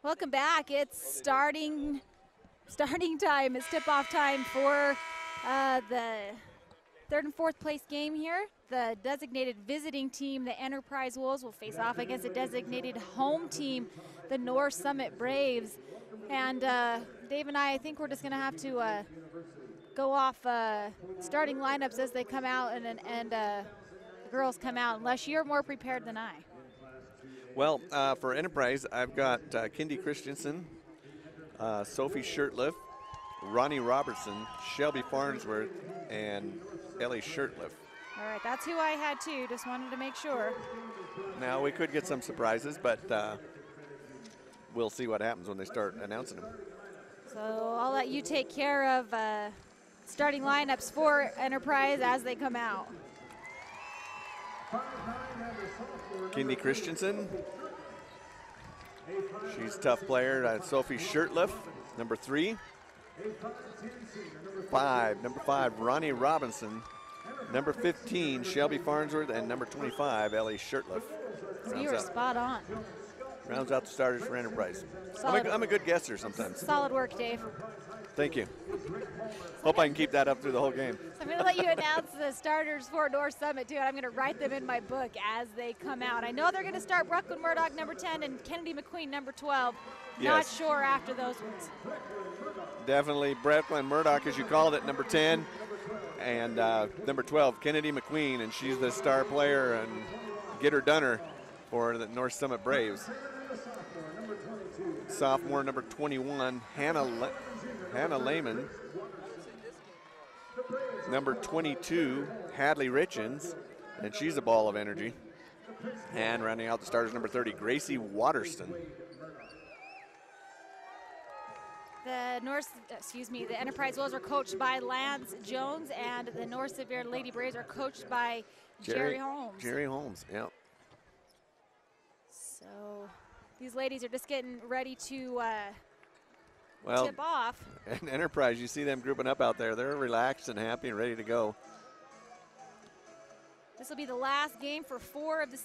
Welcome back. It's starting time. It's tip-off time for the third and fourth place game here. The designated visiting team, the Enterprise Wolves, will face off against a designated home team, the North Summit Braves. And Dave and I think we're just going to have to go off starting lineups as they come out and the girls come out, unless you're more prepared than I. Well, for Enterprise, I've got Kindy Christensen, Sophie Shirtliff, Ronnie Robertson, Shelby Farnsworth, and Ellie Shirtliff. All right, that's who I had too. Just wanted to make sure. Now, we could get some surprises, but we'll see what happens when they start announcing them. So I'll let you take care of starting lineups for Enterprise as they come out. Kindy Christensen. She's a tough player. Sophie Shirtliff, number 3. Number 5, Ronnie Robinson. Number 15, Shelby Farnsworth, and number 25, Ellie Shirtliff. You were spot on. Rounds out the starters for Enterprise. I'm a good guesser sometimes. Solid work, Dave. Thank you. Hope I can keep that up through the whole game. So I'm going to let you announce the starters for North Summit, too, and I'm going to write them in my book as they come out. I know they're going to start Brooklyn Murdoch, number 10, and Kennedy McQueen, number 12. Yes. Not sure after those ones. Definitely Brooklyn Murdoch, as you called it, number 10, and number 12, Kennedy McQueen, and she's the star player and get-her-doner for the North Summit Braves. Sophomore, number 21, Hannah Lehman. Number 22, Hadley Richens, and she's a ball of energy. And rounding out the starters, number 30, Gracie Waterston. The Enterprise Wolves are coached by Lance Jones, and the North Severe Lady Braves are coached by Jerry Holmes. Jerry Holmes, yeah. So these ladies are just getting ready to tip off. And Enterprise, you see them grouping up out there. They're relaxed and happy and ready to go. This will be the last game for the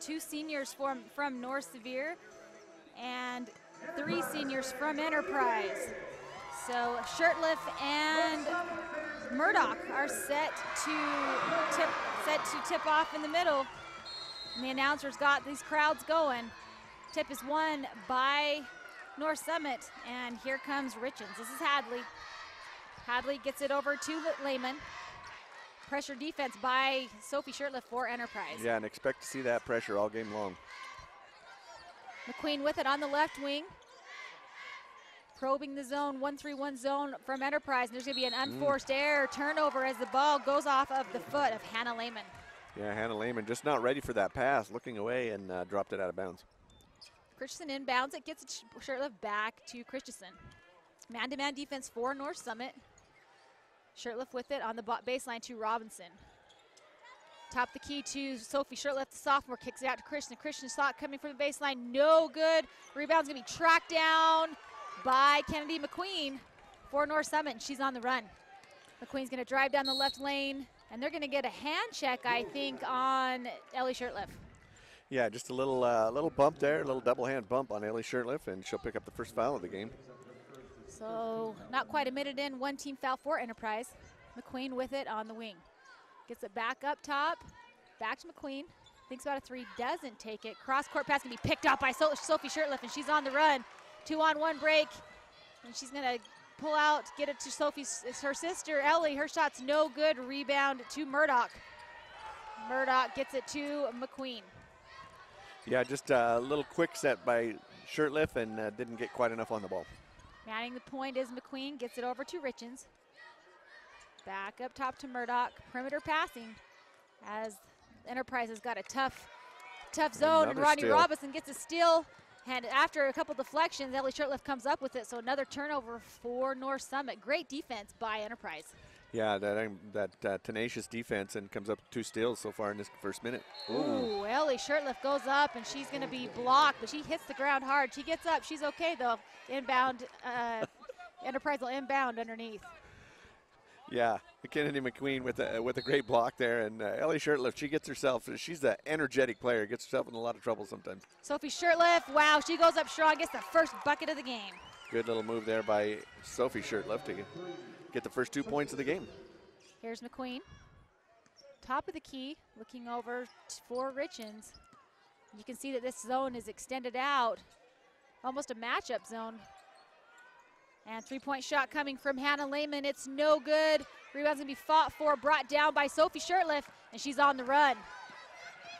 two seniors from North Severe and 3 seniors from Enterprise. So Shirtliff and Murdoch are set to tip off in the middle. And the announcers got these crowds going. Tip is won by North Summit, and here comes Richens. This is Hadley. Hadley gets it over to Lehman. Pressure defense by Sophie Shirtliff for Enterprise. Yeah, and expect to see that pressure all game long. McQueen with it on the left wing. Probing the zone, 1-3-1 zone from Enterprise. And there's going to be an unforced error turnover as the ball goes off of the foot of Hannah Lehman. Yeah, Hannah Lehman just not ready for that pass, looking away and dropped it out of bounds. Christensen inbounds it, gets Shirtliff back to Christensen. Man-to-man defense for North Summit. Shirtliff with it on the baseline to Robinson. Top the key to Sophie Shirtliff, the sophomore, kicks it out to Christian. Christian saw it coming from the baseline, no good. Rebound's gonna be tracked down by Kennedy McQueen for North Summit, and she's on the run. McQueen's gonna drive down the left lane, and they're gonna get a hand check, I think, on Ellie Shirtliff. Yeah, just a little bump there, a little double hand bump on Ellie Shirtliff, and she'll pick up the first foul of the game. So not quite a minute in, 1 team foul for Enterprise. McQueen with it on the wing. Gets it back up top, back to McQueen. Thinks about a 3, doesn't take it. Cross-court pass can be picked up by Sophie Shirtliff, and she's on the run. 2-on-1 break, and she's gonna pull out, get it to her sister, Ellie. Her shot's no good. Rebound to Murdoch. Murdoch gets it to McQueen. Yeah, just a little quick set by Shirtliff and didn't get quite enough on the ball. Manning the point is McQueen, gets it over to Richens. Back up top to Murdoch. Perimeter passing as Enterprise has got a tough zone. Another and Rodney steal. Robinson gets a steal. And after a couple deflections, Ellie Shirtliff comes up with it. So another turnover for North Summit. Great defense by Enterprise. Yeah, that tenacious defense, and comes up with 2 steals so far in this first minute. Ooh, Ellie Shirtliff goes up, and she's going to be blocked, but she hits the ground hard. She gets up. She's okay, though. Inbound. Enterprise will inbound underneath. Yeah, Kennedy McQueen with a great block there, and Ellie Shirtliff, she gets herself. She's an energetic player. Gets herself in a lot of trouble sometimes. Sophie Shirtliff, wow, she goes up strong, gets the first bucket of the game. Good little move there by Sophie Shirtliff to get the first 2 points of the game. Here's McQueen, top of the key, looking over for Richens. You can see that this zone is extended out, almost a matchup zone. And three-point shot coming from Hannah Lehman. It's no good. Rebound's gonna be fought for, brought down by Sophie Shirtliff, and she's on the run.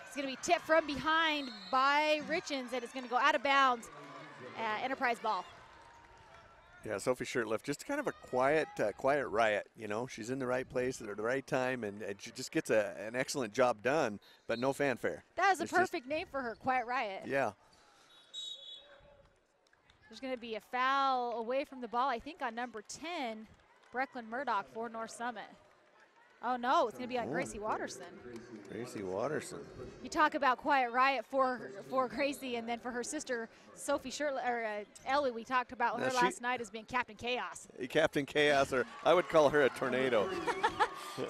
It's gonna be tipped from behind by Richens, and it's gonna go out of bounds. Enterprise ball. Yeah, Sophie Shirtliff, just kind of a quiet riot. You know, she's in the right place at the right time, and she just gets an excellent job done, but no fanfare. That is a perfect name for her, Quiet Riot. Yeah. There's going to be a foul away from the ball, I think, on number 10, Brecklin Murdoch for North Summit. Oh, no, it's going to be on Gracie Watterson. Gracie Watterson. You talk about Quiet Riot for Gracie, and then for her sister, Sophie Shirley, or Ellie, we talked about her last night as being Captain Chaos. Captain Chaos, or I would call her a tornado.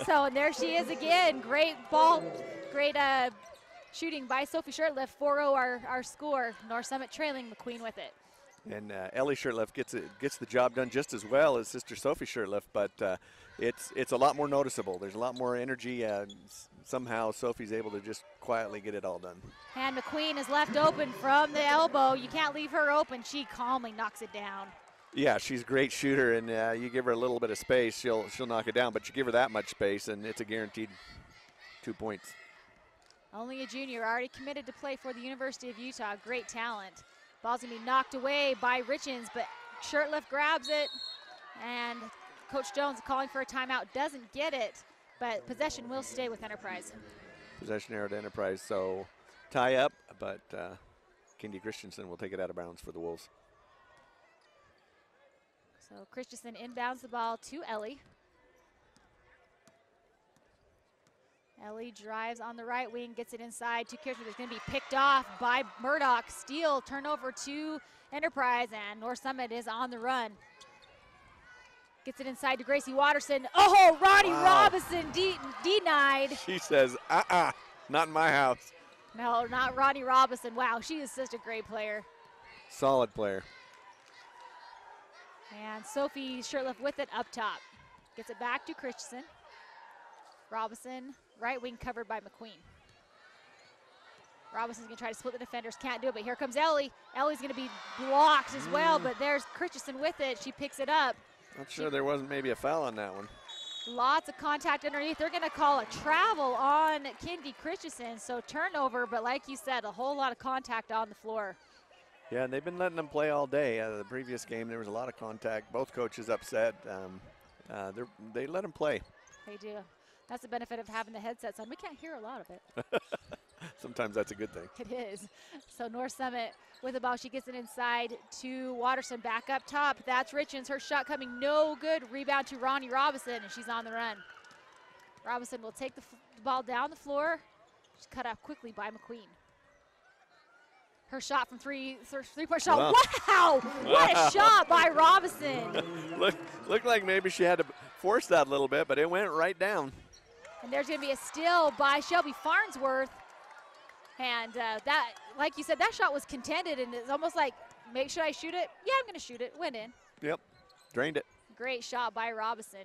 So, and there she is again. Great ball, great shooting by Sophie Shirtliff. 4-0 our score. North Summit trailing, McQueen with it. And Ellie Shirtliff gets the job done just as well as sister Sophie Shirtliff, but it's a lot more noticeable. There's a lot more energy. Somehow Sophie's able to just quietly get it all done. And McQueen is left open from the elbow. You can't leave her open. She calmly knocks it down. Yeah, she's a great shooter, and you give her a little bit of space, she'll knock it down. But you give her that much space, and it's a guaranteed 2 points. Only a junior, already committed to play for the University of Utah. Great talent. Ball's gonna be knocked away by Richens, but Shirtliff grabs it, and Coach Jones calling for a timeout, doesn't get it, but possession will stay with Enterprise. Possession arrow to Enterprise, so tie up, but Kendi Christensen will take it out of bounds for the Wolves. So Christensen inbounds the ball to Ellie. Ellie drives on the right wing, gets it inside to Kirchner. It's going to be picked off by Murdoch. Steal, turnover to Enterprise, and North Summit is on the run. Gets it inside to Gracie Watterson. Oh, Ronnie Robinson denied. She says, not in my house. No, not Ronnie Robinson. Wow, she is such a great player. Solid player. And Sophie Shirtliff with it up top. Gets it back to Christensen. Robinson, right wing covered by McQueen. Robinson's gonna try to split the defenders, can't do it, but here comes Ellie. Ellie's gonna be blocked as well, but there's Christensen with it. She picks it up. Not sure there wasn't maybe a foul on that one. Lots of contact underneath. They're gonna call a travel on Kendi Christensen, so turnover, but like you said, a whole lot of contact on the floor. Yeah, and they've been letting them play all day. The previous game, there was a lot of contact. Both coaches upset. They let them play. They do. That's the benefit of having the headsets on. We can't hear a lot of it. Sometimes that's a good thing. It is. So North Summit with the ball. She gets it inside to Watterson. Back up top. That's Richens. Her shot coming no good. Rebound to Ronnie Robinson, and she's on the run. Robinson will take the ball down the floor. She's cut off quickly by McQueen. Her shot from three-point shot. Wow! What a shot by Robinson. Looked like maybe she had to force that a little bit, but it went right down. And there's going to be a steal by Shelby Farnsworth. And that, like you said, that shot was contended, and it's almost like, should I shoot it? Yeah, I'm going to shoot it. Went in. Yep, drained it. Great shot by Robinson.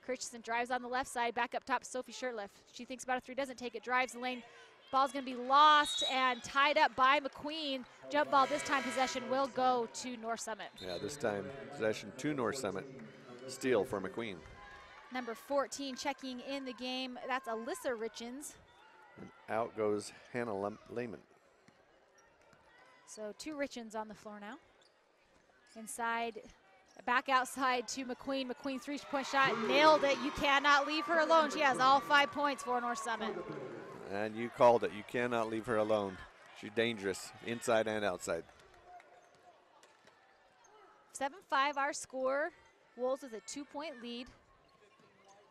Christensen drives on the left side, back up top to Sophie Shirtliff. She thinks about a three, doesn't take it, drives the lane. Ball's going to be lost and tied up by McQueen. Jump ball this time, possession will go to North Summit. Yeah, this time possession to North Summit. Steal for McQueen. Number 14 checking in the game. That's Alyssa Richens. And out goes Hannah Lehman. So 2 Richens on the floor now. Inside, back outside to McQueen. McQueen three-point shot, nailed it. You cannot leave her alone. She has all 5 points for North Summit. And you called it. You cannot leave her alone. She's dangerous, inside and outside. 7-5 our score. Wolves with a 2-point lead.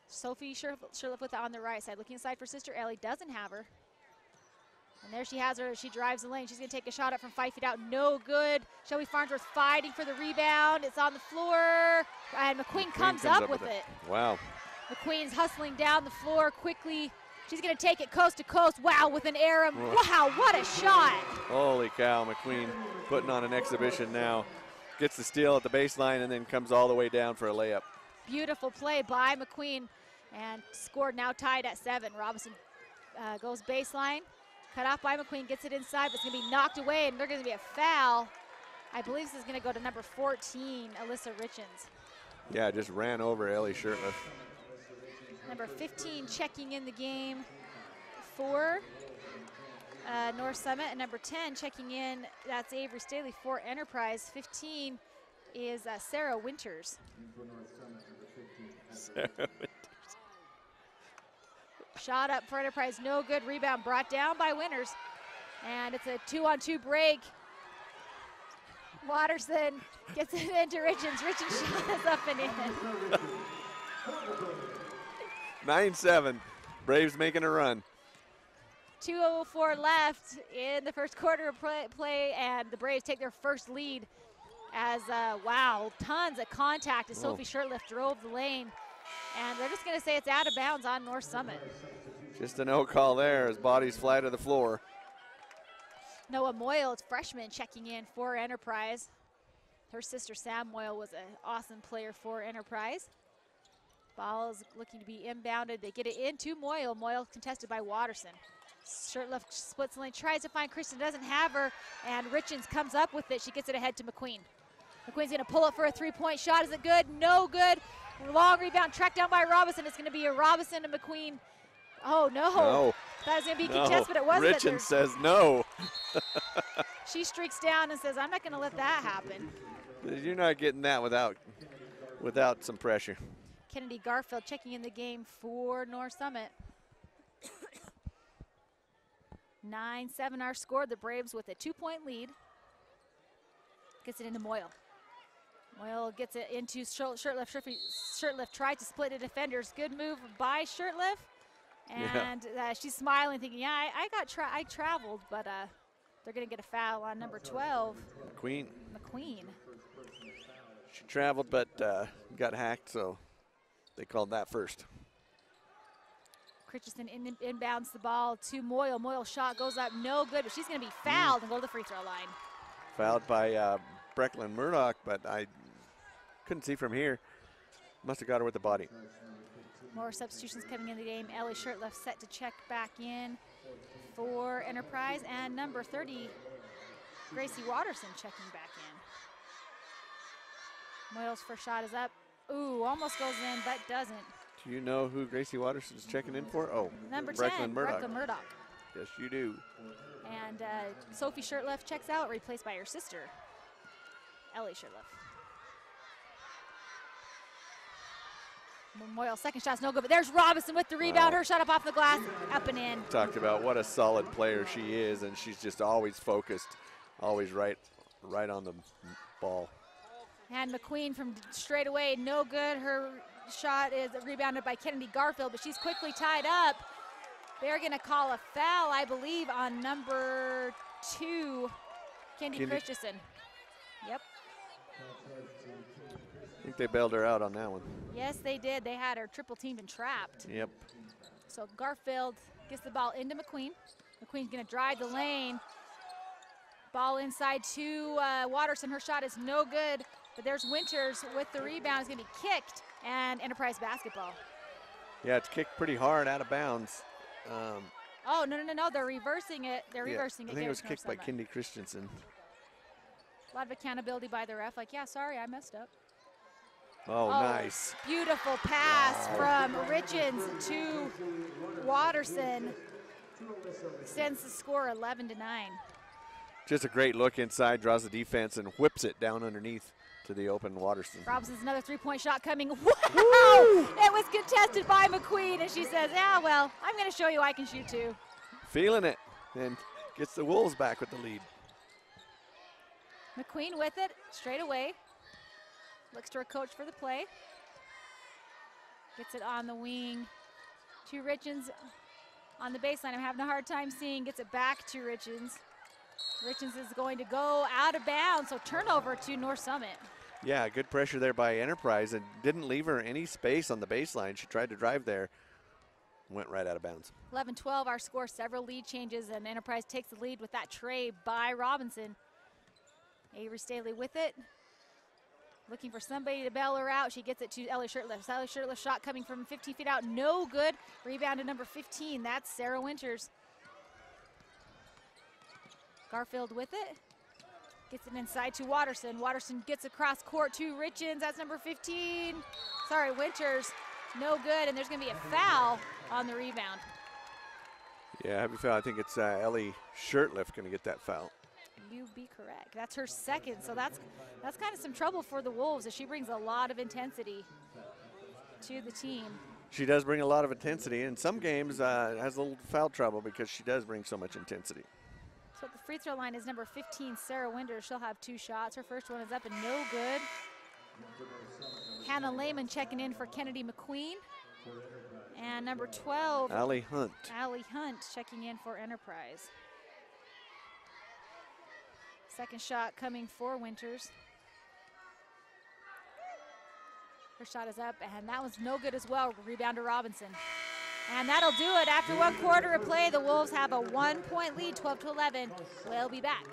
Sophie Shirtliff with it on the right side. Looking inside for sister Ellie. Doesn't have her. And there she has her. She drives the lane. She's going to take a shot up from 5 feet out. No good. Shelby Farnsworth fighting for the rebound. It's on the floor. And McQueen comes up with it. Wow. McQueen's hustling down the floor quickly. She's going to take it coast to coast. Wow, with an air. Wow, what a shot. Holy cow, McQueen putting on an exhibition now. Gets the steal at the baseline and then comes all the way down for a layup. Beautiful play by McQueen, and scored now tied at 7. Robinson goes baseline. Cut off by McQueen, gets it inside, but it's going to be knocked away, and there's going to be a foul. I believe this is going to go to number 14, Alyssa Richens. Yeah, just ran over Ellie Shirtliff. Number 15 checking in the game for North Summit, and number 10 checking in, that's Avery Staley for Enterprise. 15 is Sarah Winters. Sarah Winters. Shot up for Enterprise, no good. Rebound brought down by Winters, and it's a 2-on-2 break. Watterson gets it into Richens. Richens shot is up and in. 9-7. Braves making a run. 2:04 left in the first quarter of play, and the Braves take their first lead as, wow, tons of contact as Sophie Shirtliff drove the lane. And they're just going to say it's out of bounds on North Summit. Just a no call there as bodies fly to the floor. Noah Moyle, freshman, checking in for Enterprise. Her sister Sam Moyle was an awesome player for Enterprise. Ball is looking to be inbounded. They get it into Moyle. Moyle contested by Watterson. Shirtliff splits the lane, tries to find Kristen, doesn't have her, and Richens comes up with it. She gets it ahead to McQueen. McQueen's going to pull it for a three-point shot. Is it good? No good. Long rebound, tracked down by Robinson. It's going to be a Robinson and McQueen. Oh, no. No. That was going to be contested, but it wasn't. Richens says no. She streaks down and says, I'm not going to let that happen. You're not getting that without some pressure. Kennedy Garfield checking in the game for North Summit. 9-7 our score. The Braves with a 2-point lead. Gets it into Moyle. Moyle gets it into Shirtliff. Shirtliff tried to split the defenders. Good move by Shirtliff. And she's smiling, thinking, yeah, I traveled, but they're going to get a foul on number 12. McQueen. She traveled, but got hacked, so they called that first. Christensen inbounds the ball to Moyle. Moyle shot goes up, no good, but she's going to be fouled and go to the free throw line. Fouled by Brecklin Murdoch, but I couldn't see from here. Must have got her with the body. More substitutions coming in the game. Ellie Shirtliff set to check back in for Enterprise, and number 30, Gracie Watterson checking back in. Moyle's first shot is up. Ooh, almost goes in, but doesn't. Do you know who Gracie Watterson is checking in for? Oh, number 10, Brecklin Murdoch. Yes, you do. And Sophie Shirtliff checks out, replaced by her sister, Ellie Shirtliff. Moyle, second shot's no good, but there's Robinson with the rebound. Wow. Her shot up off the glass, up and in. Talked about what a solid player she is, and she's just always focused, always right on the ball. And McQueen from straight away, no good. Her shot is rebounded by Kennedy Garfield, but she's quickly tied up. They're going to call a foul, I believe, on number 2, Kendi Christensen. Yep. I think they bailed her out on that one. Yes, they did. They had her triple teamed and trapped. Yep. So Garfield gets the ball into McQueen. McQueen's going to drive the lane. Ball inside to Watterson. Her shot is no good, but there's Winters with the rebound. It's going to be kicked, and Enterprise basketball. Yeah, it's kicked pretty hard out of bounds. Oh, no. They're reversing it. They're reversing it. I think it was kicked by Kendi Christensen. A lot of accountability by the ref. Like, yeah, sorry, I messed up. Oh, nice. Beautiful pass from Richens to Watterson. Extends the score 11-9. Just a great look inside, draws the defense, and whips it down underneath to the open Watterson. Robinson's another three-point shot coming. Wow! It was contested by McQueen, and she says, yeah, well, I'm going to show you I can shoot too. Feeling it, and gets the Wolves back with the lead. McQueen with it, straight away. Looks to her coach for the play. Gets it on the wing to Richens on the baseline. I'm having a hard time seeing. Gets it back to Richens. Richens is going to go out of bounds, so turnover to North Summit. Yeah, good pressure there by Enterprise and didn't leave her any space on the baseline. She tried to drive there, went right out of bounds. 11-12 our score, several lead changes, and Enterprise takes the lead with that tray by Robinson. Avery Staley with it. Looking for somebody to bail her out. She gets it to Ellie Shirtliff. Ellie Shirtliff shot coming from 15 feet out, no good. Rebound to number 15, that's Sarah Winters. Garfield with it. Gets it inside to Watterson. Watterson gets across court to Richens. That's number 15. Sorry, Winters. No good, and there's going to be a foul on the rebound. Yeah, heavy foul. I think it's Ellie Shirtliff going to get that foul. You be correct. That's her second, so that's kind of some trouble for the Wolves as she brings a lot of intensity to the team. She does bring a lot of intensity. In some games, has a little foul trouble because she does bring so much intensity. So at the free throw line is number 15, Sarah Winters. She'll have 2 shots. Her first one is up and no good. Hannah Lehman checking in for Kennedy McQueen. And number 12, Allie Hunt. Allie Hunt checking in for Enterprise. Second shot coming for Winters. Her shot is up, and that was no good as well. Rebound to Robinson. And that'll do it. After 1 quarter of play, the Wolves have a 1-point lead, 12-11. We'll be back.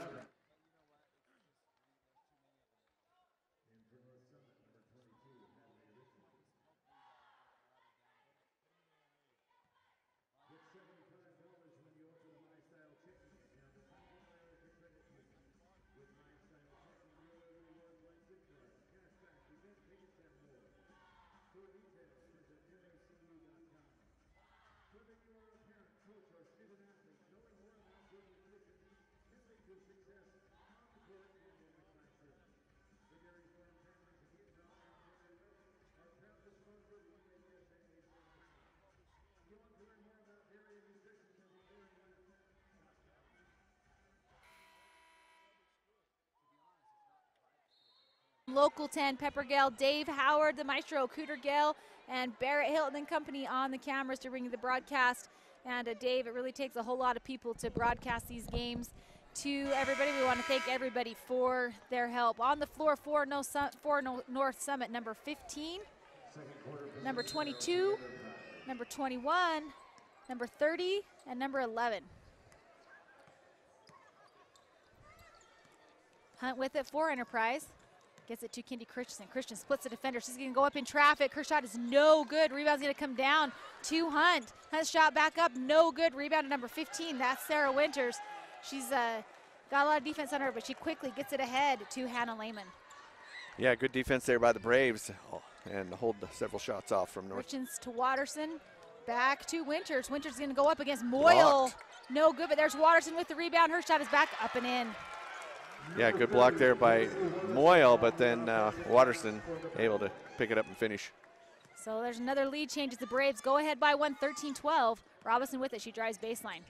Local 10, Pepper Gale, Dave Howard, the maestro, Cooter Gale, and Barrett Hilton and company on the cameras to bring you the broadcast. And Dave, it really takes a whole lot of people to broadcast these games to everybody. We want to thank everybody for their help. On the floor for North Summit, number 15, number 22, number 21, number 30, and number 11. Hunt with it for Enterprise. Gets it to Kendi Christensen. Christian splits the defender. She's going to go up in traffic. Her shot is no good. Rebound's going to come down to Hunt. Hunt's shot back up, no good. Rebound to number 15. That's Sarah Winters. She's got a lot of defense on her, but she quickly gets it ahead to Hannah Lehman. Yeah, good defense there by the Braves and hold several shots off from North. Richens to Watterson. Back to Winters. Winters is going to go up against Moyle. Blocked. No good, but there's Watterson with the rebound. Her shot is back up and in. Yeah, good block there by Moyle, but then Watterson able to pick it up and finish. So there's another lead change as the Braves go ahead by 1, 13-12. Robinson with it. She drives baseline.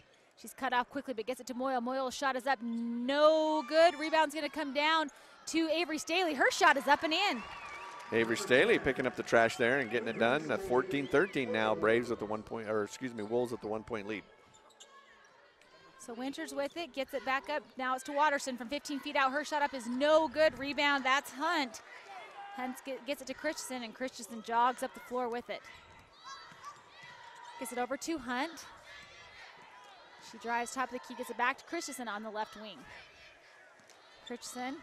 She's cut off quickly, but gets it to Moyle. Moyle's shot is up, no good. Rebound's going to come down to Avery Staley. Her shot is up and in. Avery Staley picking up the trash there and getting it done. 14-13 now. Braves with the Wolves with the 1-point lead. So Winters with it, gets it back up. Now it's to Watterson from 15 feet out. Her shot up is no good. Rebound, that's Hunt. Hunt gets it to Christensen, and Christensen jogs up the floor with it. Gets it over to Hunt. She drives top of the key, gets it back to Christensen on the left wing. Christensen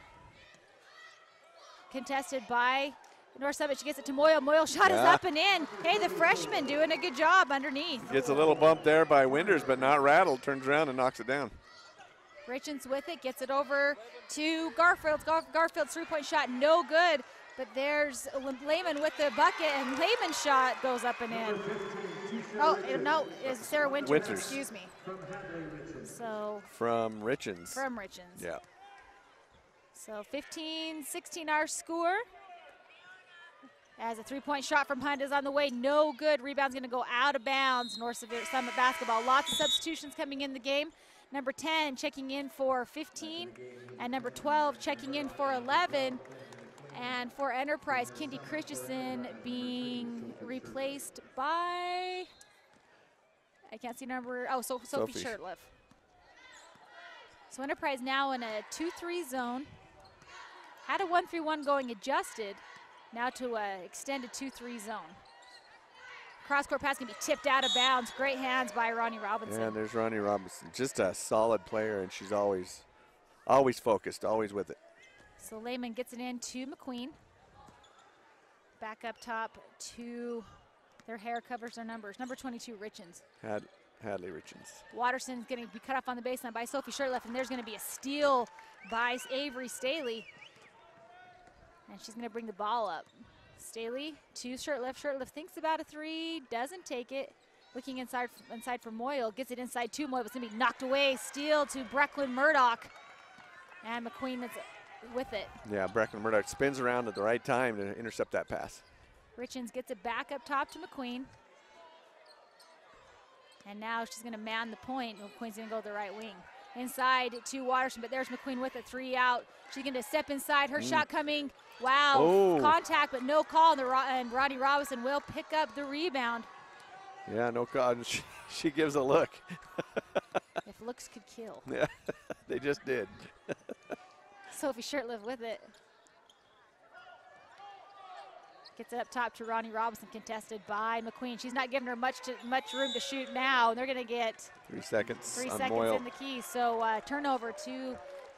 contested by North Summit. She gets it to Moyle. Moyle shot is up and in. Hey, the freshman doing a good job underneath. Gets a little bump there by Winters, but not rattled. Turns around and knocks it down. Richens with it, gets it over to Garfield. Garfield's three-point shot, no good. But there's Lehman with the bucket, and Lehman's shot goes up and in. Oh, no, it's Sarah Winters. Excuse me. So from Richens. From Richens. Yeah. So 15-16 our score. As a three-point shot from Hunt is on the way, no good. Rebound's going to go out of bounds. North Summit basketball. Lots of substitutions coming in the game. Number 10 checking in for 15, and number 12 checking in for 11. And for Enterprise, Kendi Christensen being replaced by, I can't see number, oh, so Sophie Shirtliff. So Enterprise now in a 2-3 zone. Had a 1-3-1 going, adjusted now to a extended 2-3 zone. Cross-court pass can be tipped out of bounds. Great hands by Ronnie Robinson. And there's Ronnie Robinson, just a solid player, and she's always focused, always with it. So Lehman gets it in to McQueen. Back up top to their hair covers their numbers. Number 22, Richens. Hadley Richens. Watterson's going to be cut off on the baseline by Sophie Shirtliff, and there's going to be a steal by Avery Staley. And she's going to bring the ball up. Staley to Shirtliff. Shirtliff thinks about a three, doesn't take it. Looking inside for Moyle, gets it inside to Moyle, but it's going to be knocked away. Steal to Brecklin Murdoch. And McQueen is with it. Yeah, Brecklin Murdoch spins around at the right time to intercept that pass. Richens gets it back up top to McQueen. And now she's going to man the point. McQueen's going to go to the right wing. Inside to Watterson, but there's McQueen with a three out. She's going to step inside. Her shot coming. Wow, contact, but no call. And Ronnie Robinson will pick up the rebound. Yeah, no call. She gives a look. If looks could kill. Yeah, they just did. Sophie Shirtliff with it. Gets it up top to Ronnie Robinson, contested by McQueen. She's not giving her much room to shoot now. And they're going to get 3 seconds. 3 on seconds Moyle. in the key. So turnover to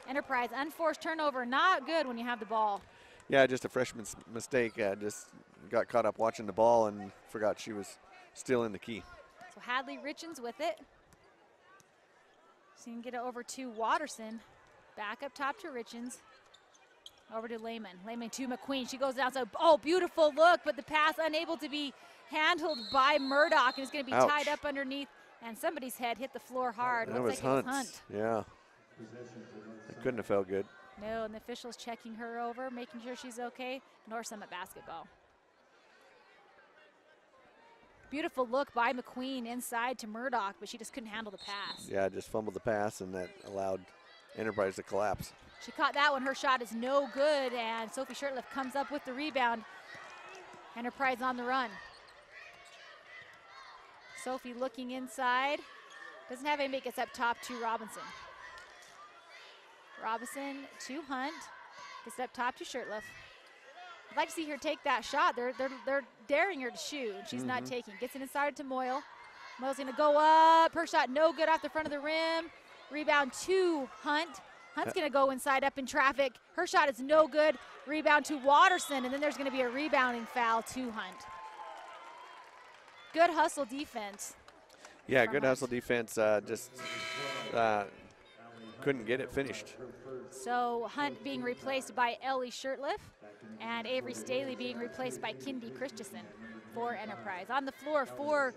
Enterprise. Unforced turnover, not good when you have the ball. Yeah, just a freshman's mistake. Just got caught up watching the ball and forgot she was still in the key. So Hadley Richens with it. So you can get it over to Watterson. Back up top to Richens. Over to Lehman. Lehman to McQueen. She goes down. So, oh, beautiful look, but the pass unable to be handled by Murdoch, and it's going to be tied up underneath, and somebody's head hit the floor hard. That was Hunt. Yeah. It couldn't have felt good. No, and the officials checking her over, making sure she's okay. North Summit basketball. Beautiful look by McQueen inside to Murdoch, but she just couldn't handle the pass. Yeah, just fumbled the pass, and that allowed Enterprise to collapse. She caught that one. Her shot is no good, and Sophie Shirtliff comes up with the rebound. Enterprise on the run. Sophie looking inside. Doesn't have anybody, gets up top to Robinson. Robinson to Hunt. Gets up top to Shirtliff. I'd like to see her take that shot. They're daring her to shoot. She's not taking. Gets it inside to Moyle. Moyle's going to go up. Her shot no good off the front of the rim. Rebound to Hunt. Hunt's going to go inside up in traffic. Her shot is no good. Rebound to Watterson, and then there's going to be a rebounding foul to Hunt. Good hustle defense. Yeah, good hustle defense. Just couldn't get it finished. So Hunt being replaced by Ellie Shirtliff, and Avery Staley being replaced by Kindy Christensen for Enterprise. On the floor for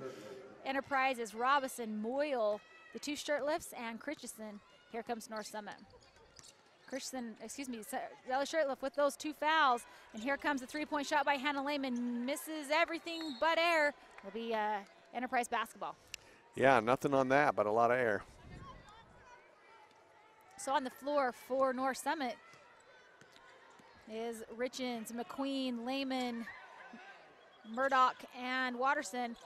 Enterprise is Robinson, Moyle, the two Shirtliffs, and Christensen. Here comes North Summit. Ellie Shirtliff with those two fouls. And here comes the three-point shot by Hannah Lehman. Misses everything but air. It'll be Enterprise basketball. Yeah, nothing on that, but a lot of air. So on the floor for North Summit is Richens, McQueen, Lehman, Murdoch, and Watterson.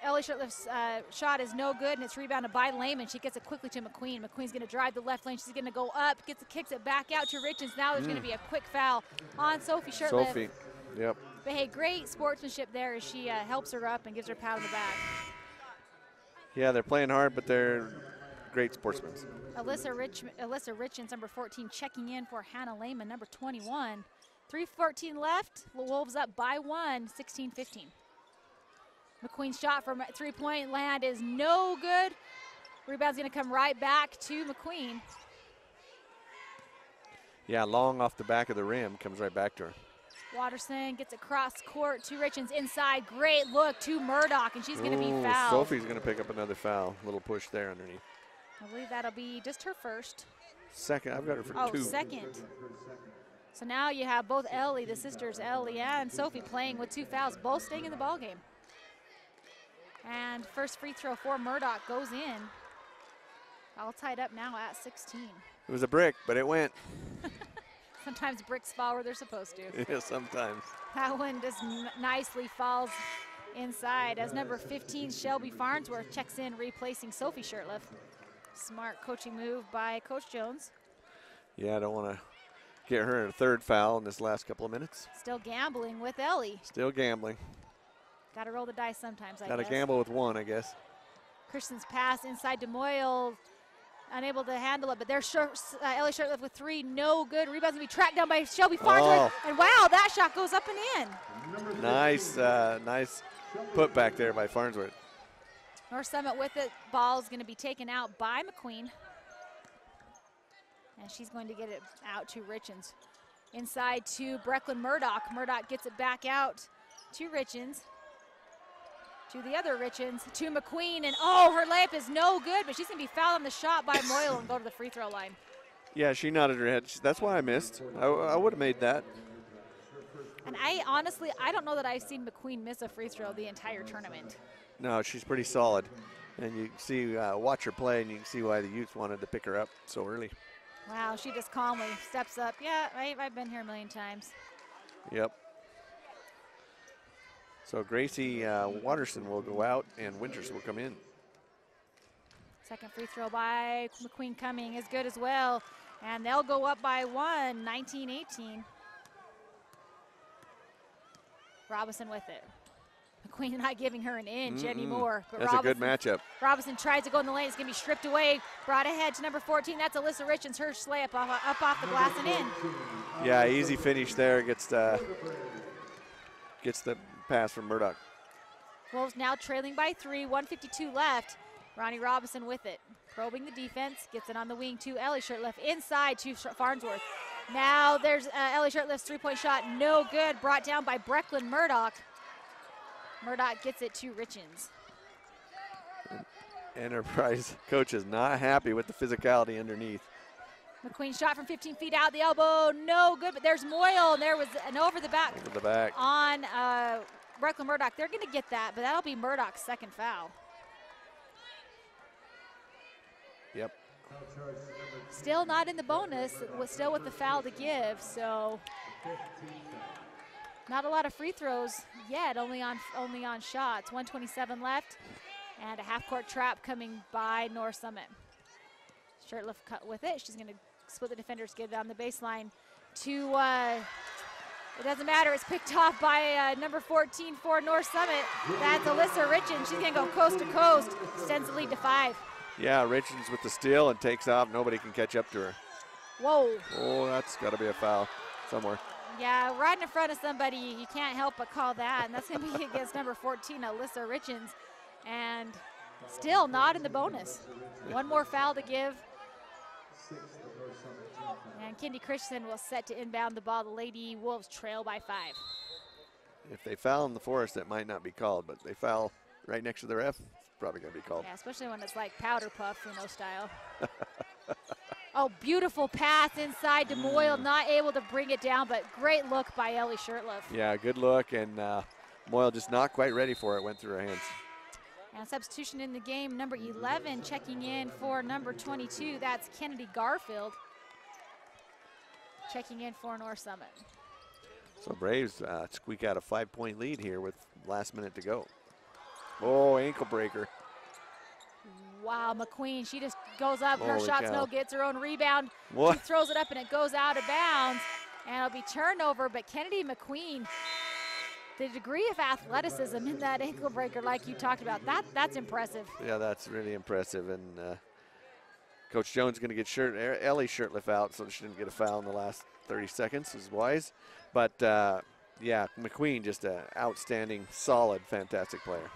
Ellie Shirtliff's shot is no good, and it's rebounded by Lehman. She gets it quickly to McQueen. McQueen's going to drive the left lane. She's going to go up, kicks it back out to Richens. Now there's going to be a quick foul on Sophie Shirtliff. Sophie, yep. But hey, great sportsmanship there as she helps her up and gives her a pat on the back. Yeah, they're playing hard, but they're great sportsmen. Alyssa Richens, number 14, checking in for Hannah Lehman, number 21. 3:14 left. Wolves up by 1, 16-15. McQueen's shot from three-point land is no good. Rebound's going to come right back to McQueen. Yeah, long off the back of the rim, comes right back to her. Watterson gets across court to Richens inside. Great look to Murdoch, and she's going to be fouled. Sophie's going to pick up another foul. Little push there underneath. I believe that'll be just her first. Second, I've got her for two. Oh, second. So now you have both Ellie, the sisters Ellie and Sophie, playing with two fouls, both staying in the ballgame. And first free throw for Murdoch goes in. All tied up now at 16. It was a brick, but it went. Sometimes bricks fall where they're supposed to. Yeah, sometimes. That one just nicely falls inside as number 15, Shelby Farnsworth, checks in, replacing Sophie Shirtliff. Smart coaching move by Coach Jones. Yeah, I don't want to get her a third foul in this last couple of minutes. Still gambling with Ellie. Still gambling. Got to roll the dice sometimes, I Got to guess. gamble with one, I guess. Christensen's pass inside DeMoyle, unable to handle it, but there's Ellie Shirtliff with 3, no good. Rebound's gonna be tracked down by Shelby Farnsworth, and wow, that shot goes up and in. Nice, nice put back there by Farnsworth. North Summit with it. Ball is gonna be taken out by McQueen. And she's going to get it out to Richens. Inside to Brecklin Murdoch. Murdoch gets it back out to Richens. To the other Richens, to McQueen, and oh, her layup is no good, but she's gonna be fouled on the shot by Moyle and go to the free throw line. Yeah, she nodded her head. That's why I missed. I would have made that. And I honestly don't know that I've seen McQueen miss a free throw the entire tournament. No, she's pretty solid. And you can see, watch her play, and you can see why the Utes wanted to pick her up so early. Wow, she just calmly steps up. Yeah, I've been here a million times. Yep. So Gracie Watterson will go out, and Winters will come in. Second free throw by McQueen coming is good as well. And they'll go up by 1, 19-18. Robinson with it. McQueen not giving her an inch anymore. But that's a good matchup. Robinson tries to go in the lane. It's going to be stripped away. Brought ahead to number 14. That's Alyssa Richens. Her layup up off the glass and in. Yeah, easy finish there. Gets the pass from Murdoch. Wolves now trailing by 3. 1:52 left. Ronnie Robinson with it. Probing the defense. Gets it on the wing to Ellie Shirtliff. Inside to Farnsworth. Now there's Ellie Shirtliff's three-point shot. No good. Brought down by Brecklin Murdoch. Murdoch gets it to Richens. Enterprise coach is not happy with the physicality underneath. McQueen shot from 15 feet out the elbow. No good, but there's Moyle, and there was an over the back on Brecklin Murdoch. They're going to get that, but that'll be Murdoch's second foul. Yep. Still not in the bonus, still with the foul to give, so not a lot of free throws yet, only on shots. 1:27 left, and a half-court trap coming by North Summit. Shirtliff cut with it. She's going to split the defenders, get it on the baseline to, it doesn't matter, it's picked off by number 14 for North Summit. That's Alyssa Richens. She's going to go coast to coast, extends the lead to 5. Yeah, Richens with the steal and takes off. Nobody can catch up to her. Whoa. Oh, that's got to be a foul somewhere. Yeah, right in front of somebody, you can't help but call that, and that's going to be against number 14, Alyssa Richens, and still not in the bonus. One more foul to give. And Kendi Christensen will set to inbound the ball. The Lady Wolves trail by 5. If they foul in the forest, that might not be called, but they foul right next to the ref, it's probably going to be called. Yeah, especially when it's like powder puff, style. Oh, beautiful pass inside to Moyle, not able to bring it down, but great look by Ellie Shirtliff. Yeah, good look, and Moyle just not quite ready for it, went through her hands. And substitution in the game, number 11 checking in for number 22. That's Kennedy Garfield checking in for North Summit. So Braves squeak out a 5-point lead here with last minute to go. Oh, ankle breaker. Wow, McQueen, she just goes up. Her Holy shot's cow. no, gets her own rebound. What? She throws it up and it goes out of bounds. And it'll be turnover, but Kennedy McQueen, the degree of athleticism in that ankle breaker like you talked about, that's impressive. Yeah, that's really impressive. And Coach Jones going to get Ellie Shirtliff out so she didn't get a foul in the last 30 seconds. Is wise. But, yeah, McQueen just an outstanding, solid, fantastic player.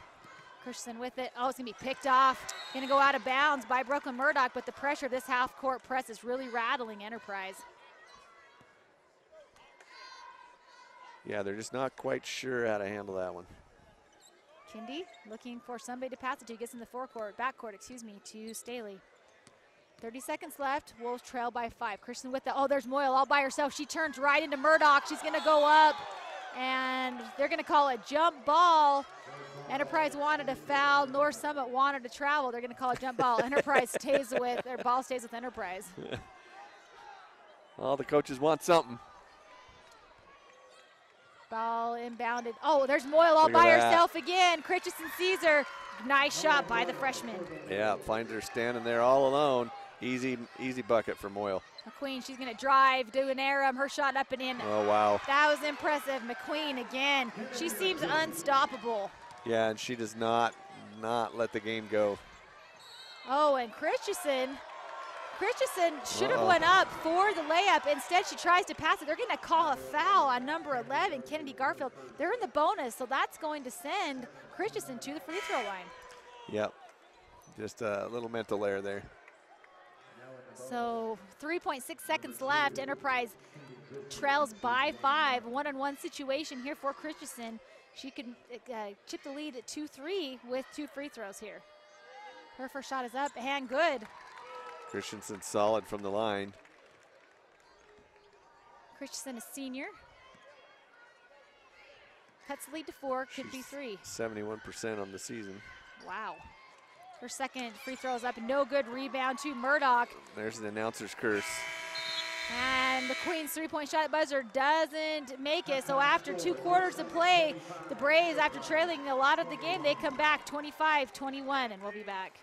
Christensen with it. Oh, it's going to be picked off. Going to go out of bounds by Brecklin Murdoch, but the pressure of this half-court press is really rattling Enterprise. Yeah, they're just not quite sure how to handle that one. Kendi looking for somebody to pass it to. Gets in the backcourt, to Staley. 30 seconds left. Wolves trail by 5. Christensen with it. Oh, there's Moyle all by herself. She turns right into Murdoch. She's going to go up, and they're going to call a jump ball. Enterprise wanted a foul. North Summit wanted to travel. They're going to call a jump ball. Enterprise stays with, their ball stays with Enterprise. All the coaches want something. Ball inbounded. Oh, there's Moyle all by herself again. Christensen sees her. Nice shot by the freshman. Yeah, finds her standing there all alone. Easy bucket for Moyle. McQueen, she's going to drive, do an arum, her shot up and in. Oh, wow. That was impressive. McQueen again. She seems unstoppable. Yeah, and she does not let the game go. Oh, and Christensen should have went up for the layup. Instead, she tries to pass it. They're going to call a foul on number 11, Kennedy Garfield. They're in the bonus, so that's going to send Christensen to the free throw line. Yep, just a little mental error there. So 3.6 seconds left. Enterprise trails by 5. One-on-one situation here for Christensen. She can chip the lead at 2-3 with 2 free throws here. Her first shot is up and good. Christensen solid from the line. Christensen, a senior. Cuts the lead to 4, could be 3. 71% on the season. Wow. Her second free throw is up, no good. Rebound to Murdoch. There's the announcer's curse. And the Queen's three-point shot buzzer doesn't make it. So after 2 quarters of play, the Braves, after trailing a lot of the game, they come back 25-21, and we'll be back.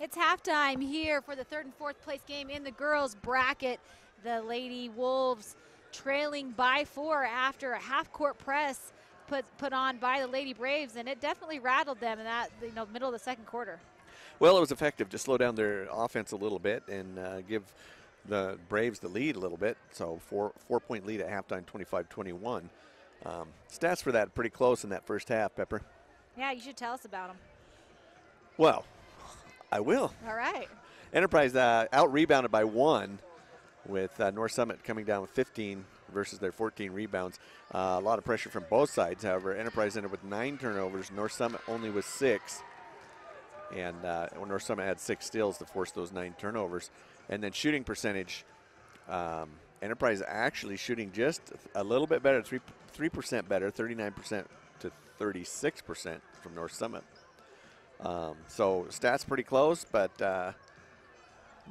It's halftime here for the third and fourth place game in the girls bracket. The Lady Wolves trailing by 4 after a half-court press put on by the Lady Braves, and it definitely rattled them in that middle of the second quarter. Well, it was effective to slow down their offense a little bit and give the Braves the lead a little bit. So 4-point lead at halftime, 25-21. Stats for that pretty close in that first half, Pepper. Yeah, you should tell us about them. Well, I will. All right. Enterprise out-rebounded by 1 with North Summit coming down with 15 versus their 14 rebounds. A lot of pressure from both sides. However, Enterprise ended with 9 turnovers. North Summit only with 6. And North Summit had 6 steals to force those 9 turnovers. And then shooting percentage, Enterprise actually shooting just a little bit better, 3% better, 39% to 36% from North Summit. So stats pretty close, but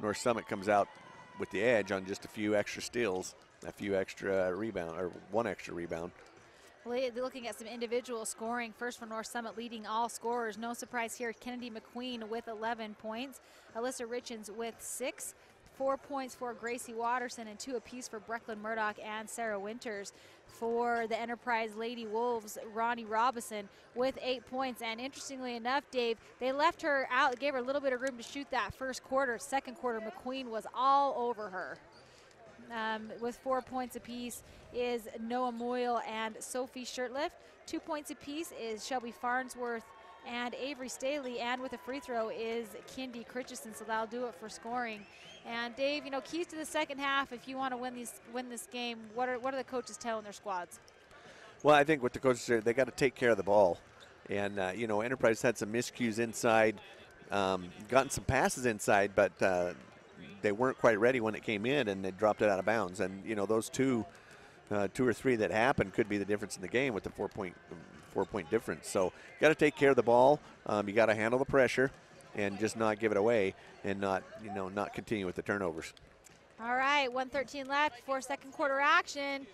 North Summit comes out with the edge on just a few extra steals, a few extra rebound, or 1 extra rebound. Looking at some individual scoring, first for North Summit leading all scorers. No surprise here, Kennedy McQueen with 11 points. Alyssa Richens with 6. 4 points for Gracie Watterson and 2 apiece for Brecklin Murdoch and Sarah Winters. For the Enterprise Lady Wolves, Ronnie Robinson with 8 points. And interestingly enough, Dave, they left her out, gave her a little bit of room to shoot that first quarter. Second quarter, McQueen was all over her. With 4 points apiece is Noah Moyle and Sophie Shirtliff. 2 points apiece is Shelby Farnsworth and Avery Staley, and with a free throw is Kindy Critchison, so that'll do it for scoring. And Dave, keys to the second half if you want to win this game, what are the coaches telling their squads? Well, I think what the coaches say, they got to take care of the ball. And, Enterprise had some miscues inside, gotten some passes inside, but they weren't quite ready when it came in, and they dropped it out of bounds. And, those two or three that happened could be the difference in the game with the 4-point difference. So you got to take care of the ball. You got to handle the pressure and just not give it away and not continue with the turnovers. All right, 1:13 left before second quarter action.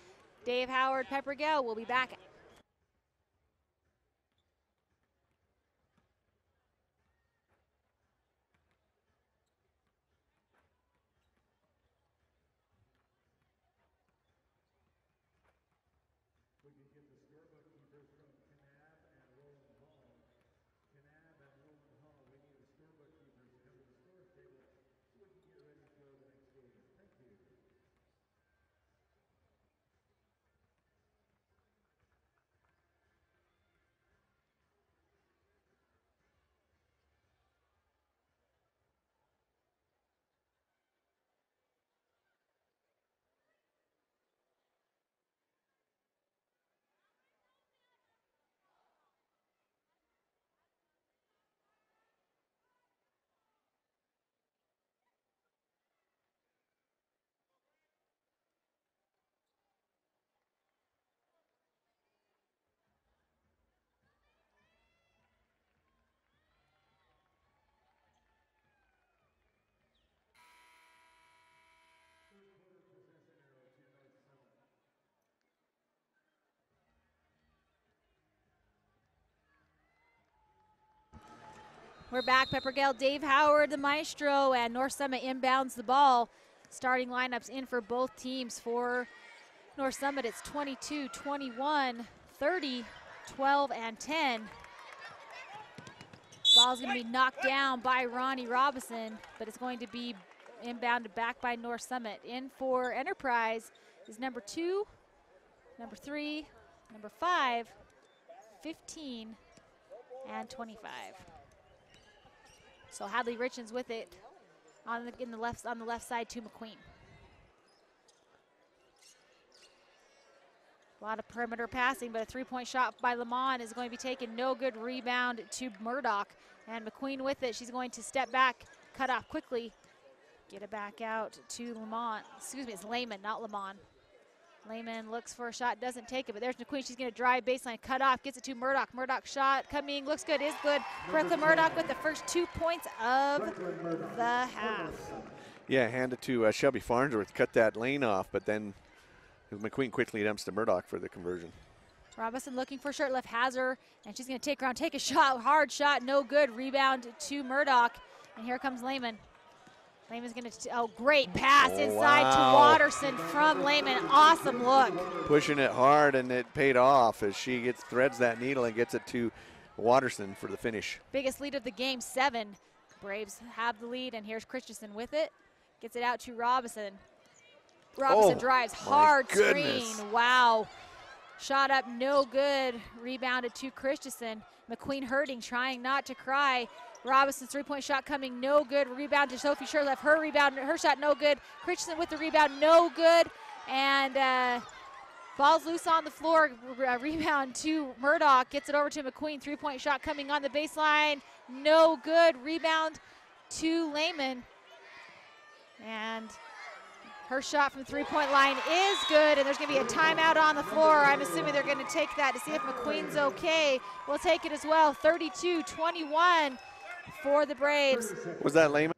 Dave Howard, Pepper Gale will be back. We're back. Pepper Gale, Dave Howard, the maestro, and North Summit inbounds the ball. Starting lineups in for both teams. For North Summit, it's 22, 21, 30, 12, and 10. Ball's going to be knocked down by Ronnie Robinson, but it's going to be inbounded back by North Summit. In for Enterprise is number 2, number 3, number 5, 15, and 25. So Hadley Richens with it on the left side to McQueen. A lot of perimeter passing, but a three-point shot by Lamont is going to be taken. No good. Rebound to Murdoch. And McQueen with it. She's going to step back, cut off quickly, get it back out to Lamont. Excuse me, it's Lehman, not Lamont. Lehman looks for a shot, doesn't take it, but there's McQueen. She's going to drive baseline, cut off, gets it to Murdoch. Murdoch shot coming, looks good, is good. Brecklin Murdoch with the first 2 points of the half. Yeah, hand it to Shelby Farnsworth, cut that lane off, but then McQueen quickly dumps to Murdoch for the conversion. Robinson looking for Shirtliff, has her, and she's going to take around, take a shot, hard shot, no good. Rebound to Murdoch, And here comes Lehman. Lehman's going to, oh, great pass inside wow. to Watterson from Lehman. Awesome look. Pushing it hard, and it paid off as she threads that needle and gets it to Watterson for the finish. Biggest lead of the game, 7. Braves have the lead, and here's Christensen with it. Gets it out to Robinson. Robinson drives hard screen. Wow. Shot up, no good. Rebounded to Christensen. McQueen hurting, trying not to cry. Robinson's three-point shot coming, no good. Rebound to Sophie Shirleft. Her rebound, her shot, no good. Christensen with the rebound, no good. And ball's loose on the floor. Rebound to Murdoch. Gets it over to McQueen. Three-point shot coming on the baseline, no good. Rebound to Lehman. And her shot from the three-point line is good, and there's going to be a timeout on the floor. I'm assuming they're going to take that to see if McQueen's okay. We'll take it as well. 32-21 for the Braves. Was that Lehman?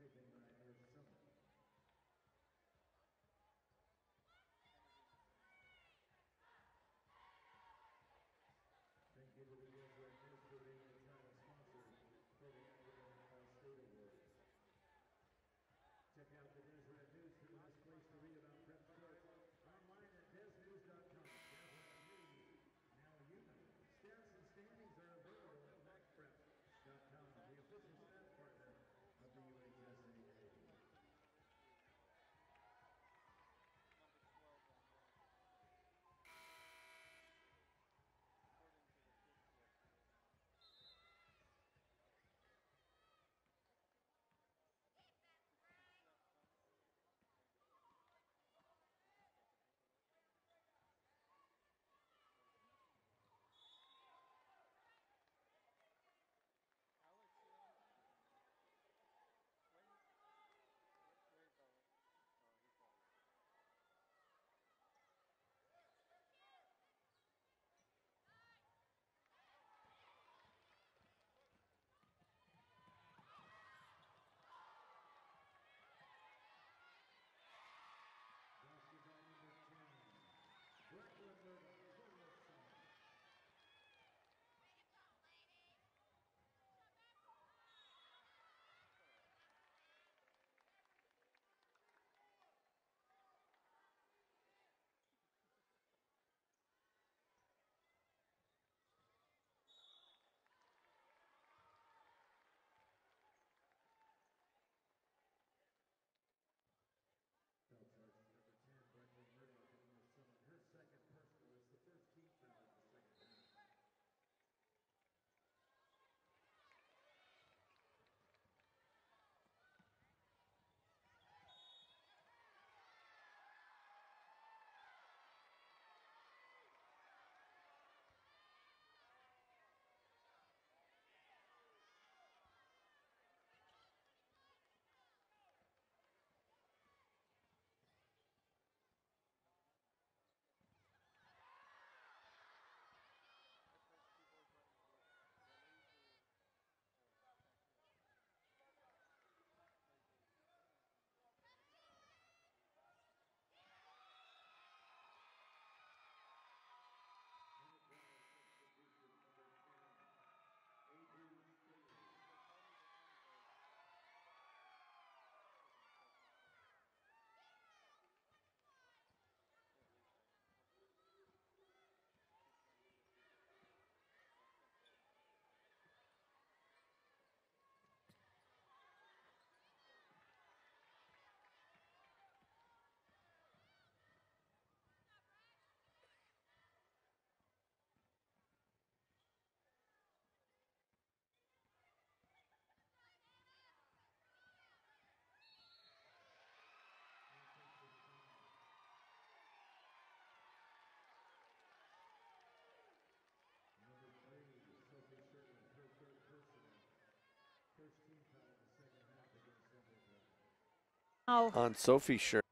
On Sophie's shirt.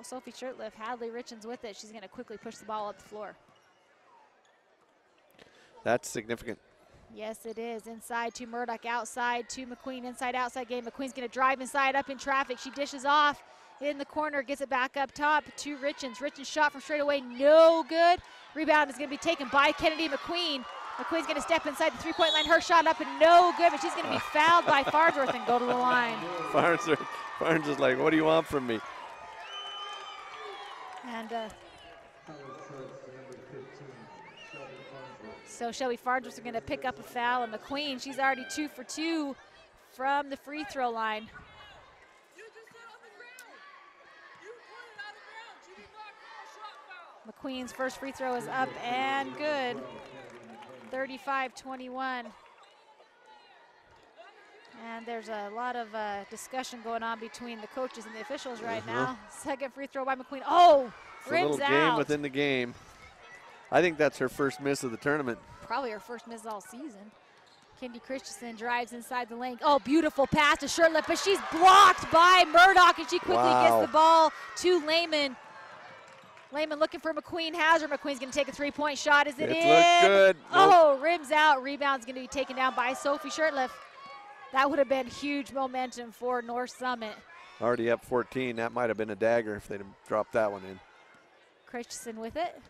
Sophie Shirtlift, Hadley Richens with it. She's going to quickly push the ball up the floor. That's significant. Yes, it is. Inside to Murdoch, outside to McQueen, inside, outside game. McQueen's going to drive inside, up in traffic. She dishes off in the corner, gets it back up top to Richens. Richens shot from straight away, no good. Rebound is going to be taken by Kennedy McQueen. McQueen's going to step inside the three-point line. Her shot up and no good, but she's going to be fouled by Farnsworth and go to the line. Farnsworth is like, what do you want from me? And so Shelby Farnsworth is going to pick up a foul, and McQueen, she's already 2 for 2 from the free throw line. McQueen's first free throw is up and good. 35-21. And there's a lot of discussion going on between the coaches and the officials right now. Second free throw by McQueen. Oh, rims out. A little game within the game. I think that's her first miss of the tournament. Probably her first miss all season. Kendi Christensen drives inside the lane. Oh, beautiful pass to Shirtliff, but she's blocked by Murdoch, and she quickly gets the ball to Lehman. Lehman looking for McQueen, has her. McQueen's going to take a three-point shot. Is it in? Looked good. Oh, rims out. Rebound's going to be taken down by Sophie Shirtliff. That would have been huge momentum for North Summit. Already up 14. That might have been a dagger if they'd have dropped that one in. Christensen with it.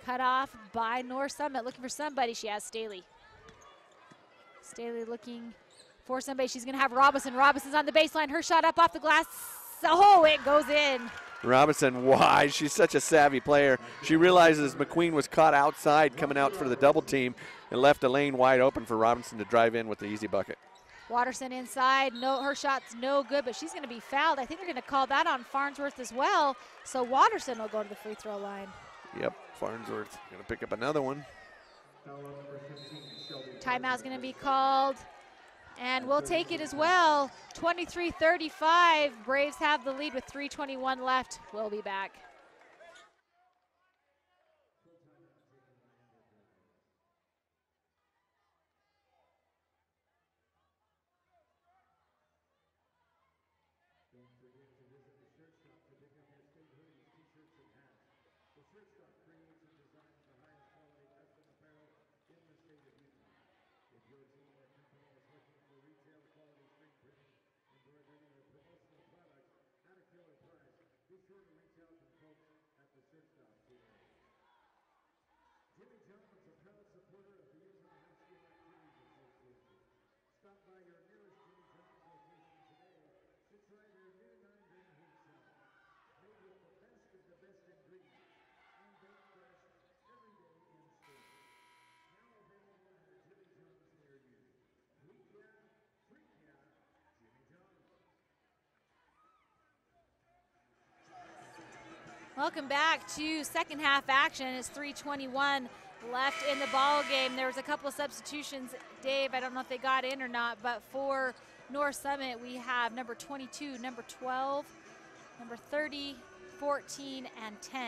Cut off by North Summit. Looking for somebody. She has Staley. Staley looking for somebody. She's going to have Robinson. Robinson's on the baseline. Her shot up off the glass. Oh, it goes in. Robinson wide. She's such a savvy player. She realizes McQueen was caught outside coming out for the double team and left a lane wide open for Robinson to drive in with the easy bucket. Watterson inside. No, her shot's no good, but she's going to be fouled. I think they're going to call that on Farnsworth as well. So Watterson will go to the free throw line. Yep, Farnsworth going to pick up another one. Timeout's going to be called. And we'll take it as well. 23-35. Braves have the lead with 3:21 left. We'll be back. Welcome back to second half action. It's 3:21 left in the ball game. There was a couple of substitutions, Dave. I don't know if they got in or not, but for North Summit, we have number 22, number 12, number 30, 14, and 10.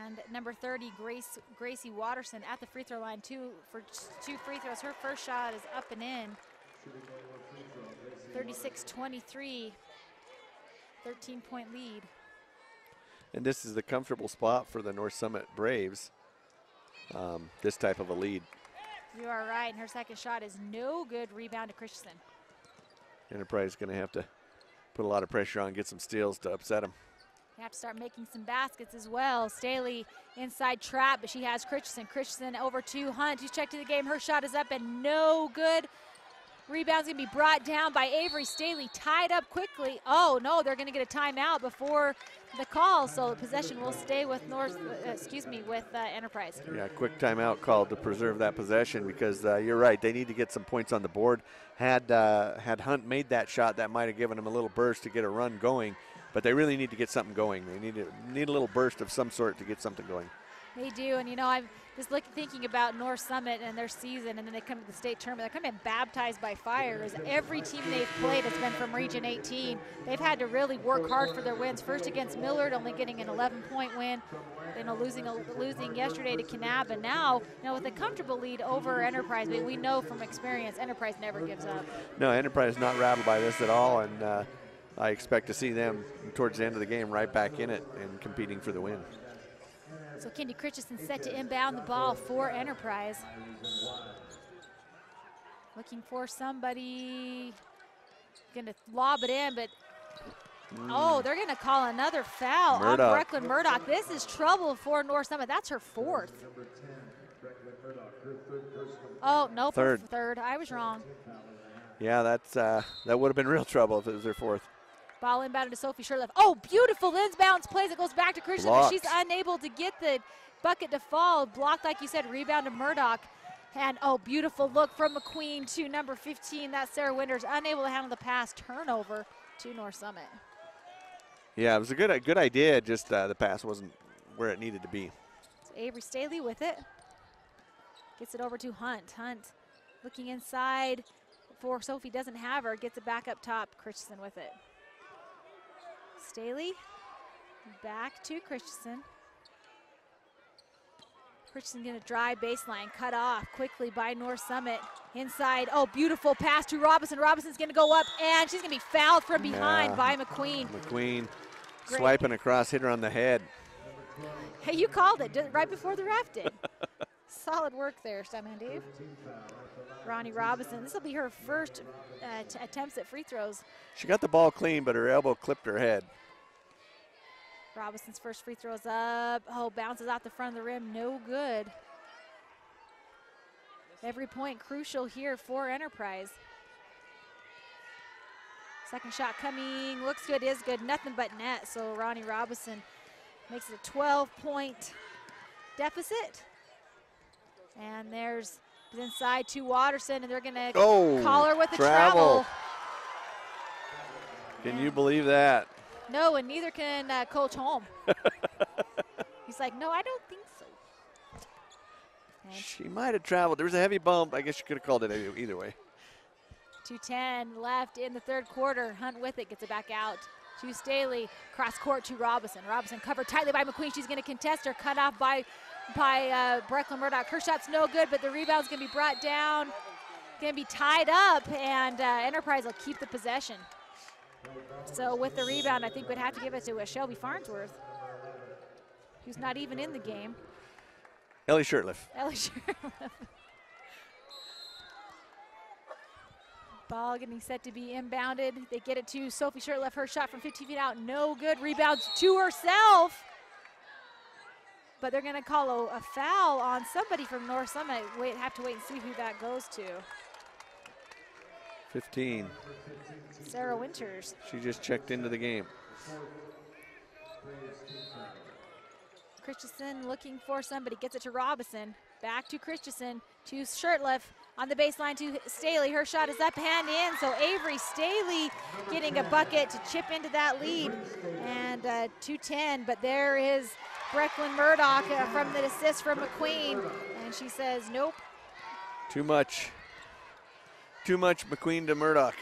And number 30, Gracie Watterson at the free throw line, two free throws. Her first shot is up and in. 36-23, 13-point lead. And this is the comfortable spot for the North Summit Braves, this type of a lead. You are right, and her second shot is no good. Rebound to Christensen. Enterprise is going to have to put a lot of pressure on, get some steals to upset them. You have to start making some baskets as well. Staley inside trap, but she has Christensen. Christensen over to Hunt, who's checked to the game. Her shot is up and no good. Rebound's gonna be brought down by Avery. Staley tied up quickly. Oh no, they're gonna get a timeout before the call, so the possession will stay with Enterprise. Yeah, quick timeout called to preserve that possession because you're right, they need to get some points on the board. Had Hunt made that shot, that might have given them a little burst to get a run going, but they really need to get something going. They need a little burst of some sort to get something going. They do, and you know, I'm just thinking about North Summit and their season, and then they come to the state tournament. They're kind of baptized by fire. As every team they've played has been from Region 18. They've had to really work hard for their wins. First against Millard, only getting an 11-point win. You know, losing yesterday to Kanab, and now, you know, with a comfortable lead over Enterprise. But we know from experience, Enterprise never gives up. No, Enterprise is not rattled by this at all, and I expect to see them towards the end of the game right back in it and competing for the win. So Kendi Christensen set to inbound the ball for Enterprise. Looking for somebody, gonna lob it in, but Oh, they're going to call another foul on Brecklin Murdoch. This is trouble for North Summit. That's her 4th. Oh, no, third. I was wrong. Yeah, that would have been real trouble if it was their 4th. Ball inbounded to Sophie Shirtliff. Oh, beautiful inbounds plays. It goes back to Christian, but she's unable to get the bucket to fall. Blocked, like you said, rebound to Murdoch. And, oh, beautiful look from McQueen to number 15. That's Sarah Winters, unable to handle the pass. Turnover to North Summit. Yeah, it was a good idea, just the pass wasn't where it needed to be. So Avery Staley with it. Gets it over to Hunt. Hunt looking inside for Sophie, doesn't have her. Gets it back up top. Christensen with it. Staley back to Christensen. Christensen gonna drive baseline, cut off quickly by North Summit. Inside, oh, beautiful pass to Robinson. Robinson's gonna go up, and she's gonna be fouled from behind by McQueen. McQueen swiping across, hit her on the head. Hey, you called it right before the ref did. Solid work there, Stuntman Dave. Ronnie Robinson, this will be her first attempts at free throws. She got the ball clean, but her elbow clipped her head. Robinson's first free throw is up. Oh, bounces out the front of the rim, no good. Every point crucial here for Enterprise. Second shot coming, looks good, is good, nothing but net. So Ronnie Robinson makes it a 12-point deficit. And there's inside to Watterson, and they're gonna call her with a travel. Can you believe that? No, and neither can Coach Holm. He's like, no, I don't think so. And she might have traveled. There was a heavy bump. I guess you could have called it either way. 2:10 left in the third quarter. Hunt with it, gets it back out to Staley. Cross court to Robinson. Robinson covered tightly by McQueen. She's going to contest her. Cut off by Brecklin Murdoch. Her shot's no good, but the rebound's going to be brought down. Going to be tied up, and Enterprise will keep the possession. So with the rebound, I think we'd have to give it to Shelby Farnsworth, who's not even in the game. Ellie Shirtliff. Ellie Shirtliff. Ball getting set to be inbounded. They get it to Sophie Shirtliff. Her shot from 15 feet out, no good. Rebounds to herself. But they're going to call a foul on somebody from North Summit. Have to wait and see who that goes to. 15. Sarah Winters. She just checked into the game. Christensen looking for somebody. Gets it to Robinson. Back to Christensen. To Shirtliff. On the baseline to Staley. Her shot is up and in. So Avery Staley getting a bucket to chip into that lead. And 2:10. But there is Brecklin Murdoch from the assist from McQueen. And she says, nope. Too much. Too much McQueen to Murdoch.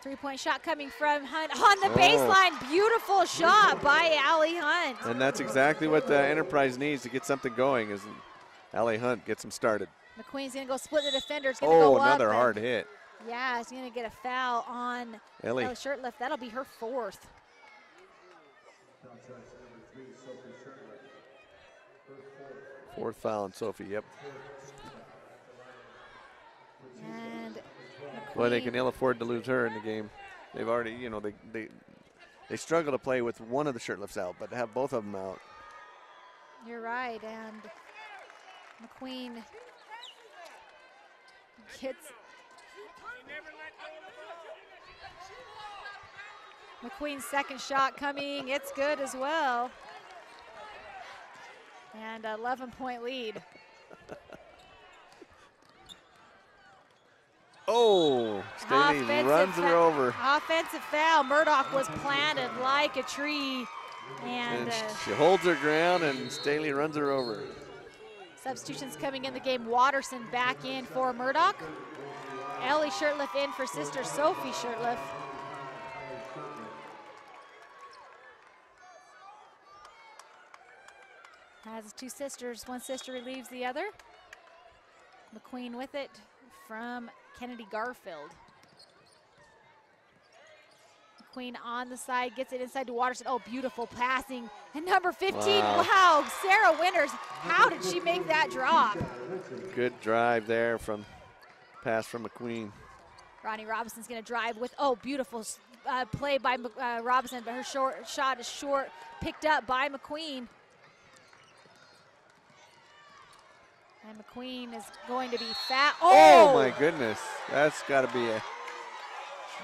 3-point shot coming from Hunt on the baseline. Beautiful shot by Allie Hunt. And that's exactly what the Enterprise needs to get something going, is Allie Hunt gets them started. McQueen's going to go split the defenders. Gonna go another up hard hit. Yeah, she's going to get a foul on Ellie Shirtliff. That'll be her 4th. Fourth foul on Sophie, yep. And well, they can ill afford to lose her in the game. They've already, you know, they struggle to play with one of the Shirtliffs out, but to have both of them out. You're right, and McQueen gets McQueen's second shot coming. It's good as well. And 11-point lead. Staley runs her over. Offensive foul. Murdoch was planted like a tree. And she holds her ground, and Staley runs her over. Substitutions coming in the game. Watterson back in for Murdoch. Ellie Shirtliff in for sister Sophie Shirtliff. Has 2 sisters. One sister relieves the other. McQueen with it from Kennedy Garfield. McQueen on the side, gets it inside to Watterson. Oh, beautiful passing. And number 15, wow, Sarah Winters. How did she make that drop? Good drive there from pass from McQueen. Ronnie Robinson's going to drive with, beautiful play by Robinson, but her short shot is short, picked up by McQueen. And McQueen is going to be fat. Oh my goodness, that's got to be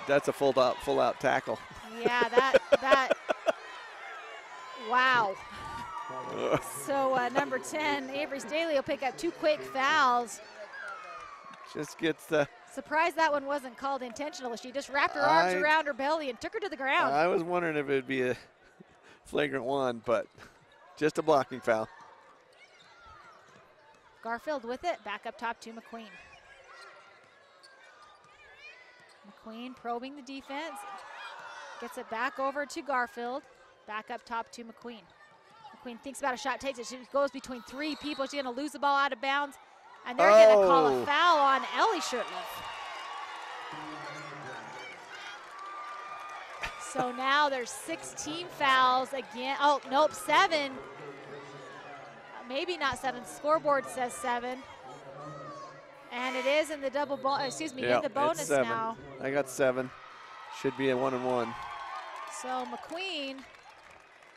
that's a full out tackle. Yeah, that wow. So number 10, Avery Staley will pick up 2 quick fouls. Just gets the. Surprised that one wasn't called intentional. She just wrapped her arms around her belly and took her to the ground. I was wondering if it would be a flagrant one, but just a blocking foul. Garfield with it, back up top to McQueen. McQueen probing the defense, gets it back over to Garfield, back up top to McQueen. McQueen thinks about a shot, takes it, she goes between 3 people, she's gonna lose the ball out of bounds, and they're gonna call a foul on Ellie Shirtliff. So now there's 16 fouls again. Oh, nope, 7. Maybe not 7. Scoreboard says 7. And it is in the in the bonus it's 7. now. I got 7. Should be a 1-and-1. So McQueen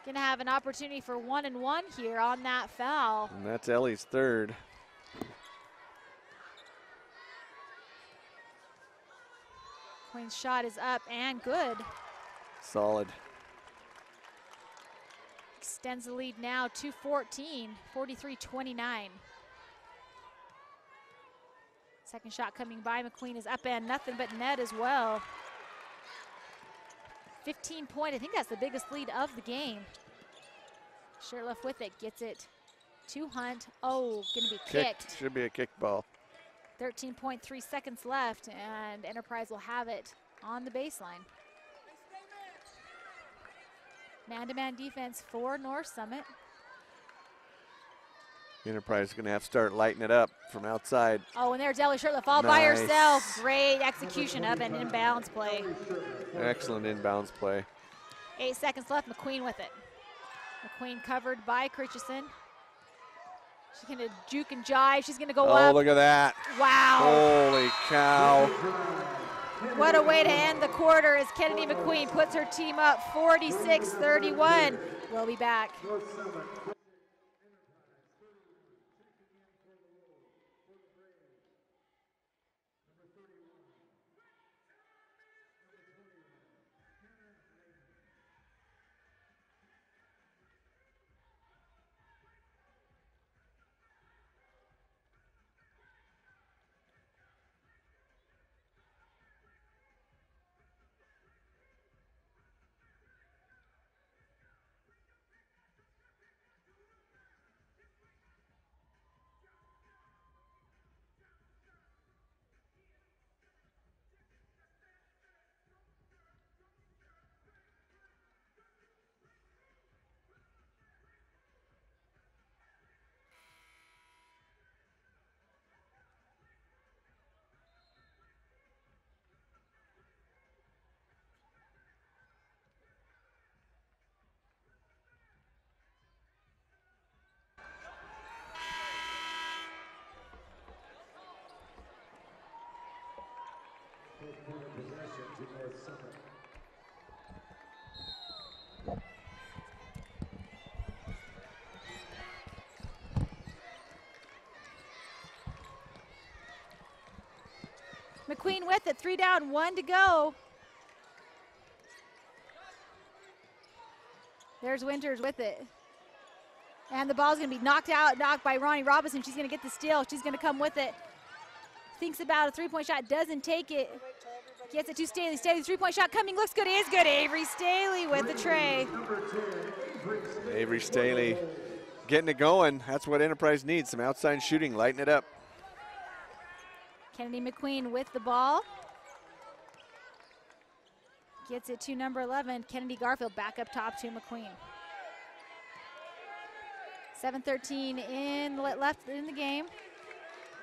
gonna have an opportunity for 1-and-1 here on that foul. And that's Ellie's 3rd. McQueen's shot is up and good. Solid. Extends the lead now to 14, 43-29. Second shot coming by McQueen is up and nothing but net as well. 15-point, I think that's the biggest lead of the game. Shirtliff with it, gets it to Hunt. Oh, gonna be kicked. Should be a kick ball. 13.3 seconds left, and Enterprise will have it on the baseline. Man-to-man defense for North Summit. Enterprise is going to have to start lighting it up from outside. Oh, and there's Ellie Shirtliff all by herself. Great execution of an inbounds play. Excellent inbounds play. 8 seconds left, McQueen with it. McQueen covered by Christensen. She's going to juke and jive. She's going to go up. Oh, look at that. Wow. Holy cow. What a way to end the quarter as Kennedy McQueen puts her team up 46-31. We'll be back. McQueen with it, 3 down, 1 to go. There's Winters with it. And the ball's gonna be knocked by Ronnie Robinson. She's gonna get the steal, she's gonna come with it. Thinks about a 3-point shot, doesn't take it. Gets it to Staley. Staley's 3-point shot coming, looks good, is good. Avery Staley with the tray. Avery Staley getting it going. That's what Enterprise needs, some outside shooting, lighten it up. Kennedy McQueen with the ball. Gets it to number 11, Kennedy Garfield, back up top to McQueen. 7:13 left in the game.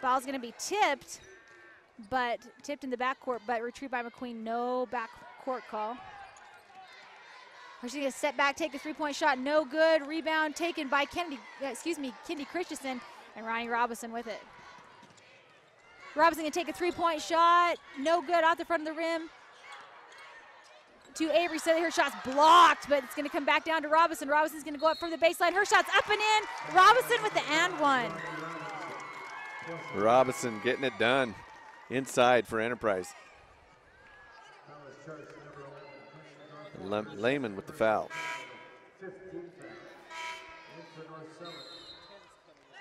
Ball's gonna be tipped, but tipped in the backcourt, but retrieved by McQueen, no backcourt call. She's gonna step back, take a 3-point shot, no good. Rebound taken by Kendi Christensen, and Ronnie Robinson with it. Robinson gonna take a 3-point shot, no good, off the front of the rim. to Avery Staley. Her shot's blocked, but it's going to come back down to Robinson. Robinson's going to go up from the baseline. Her shot's up and in. Robinson with the and one. Robinson getting it done inside for Enterprise. Lehman with the foul.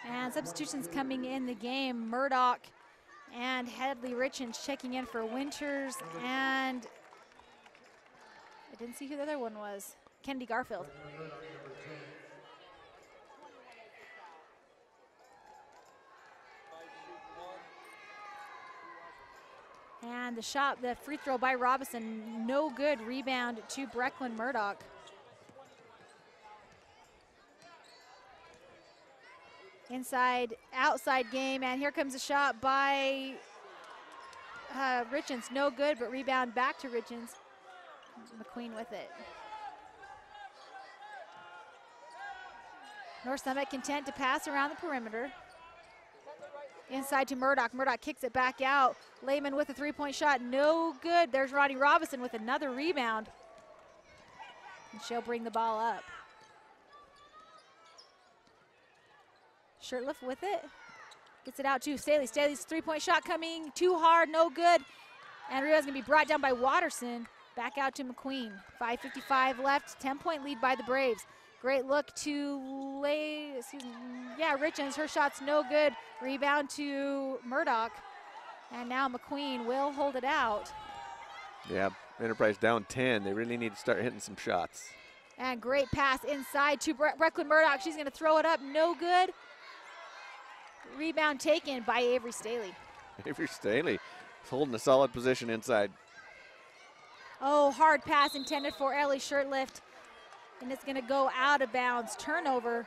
And substitutions coming in the game. Murdoch and Headley Richens checking in for Winters, and I didn't see who the other one was. Kennedy Garfield. And the free throw by Robinson, no good. Rebound to Brecklin Murdoch. Inside, outside game, and here comes a shot by Richens. No good, but rebound back to Richens. McQueen with it. North Summit content to pass around the perimeter. Inside to Murdoch. Murdoch kicks it back out. Lehman with a three-point shot. No good. There's Ronnie Robinson with another rebound. And she'll bring the ball up. Shirtliff with it. Gets it out to Staley. Staley's three-point shot coming too hard. No good. And rebound's going to be brought down by Watterson. Back out to McQueen. 5:55 left. 10-point lead by the Braves. Great look to Richens. Her shot's no good. Rebound to Murdoch. And now McQueen will hold it out. Yeah, Enterprise down 10. They really need to start hitting some shots. And great pass inside to Brecklin Murdoch. She's going to throw it up. No good. Rebound taken by Avery Staley. Avery Staley is holding a solid position inside. Oh, hard pass intended for Ellie Shirtlift. And it's going to go out of bounds. Turnover.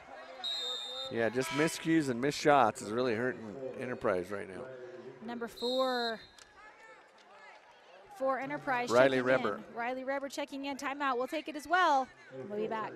Yeah, just miscues and missed shots is really hurting Enterprise right now. Number 4 for Enterprise. Riley Reber. Riley Reber checking in. Timeout. We'll take it as well. We'll be back.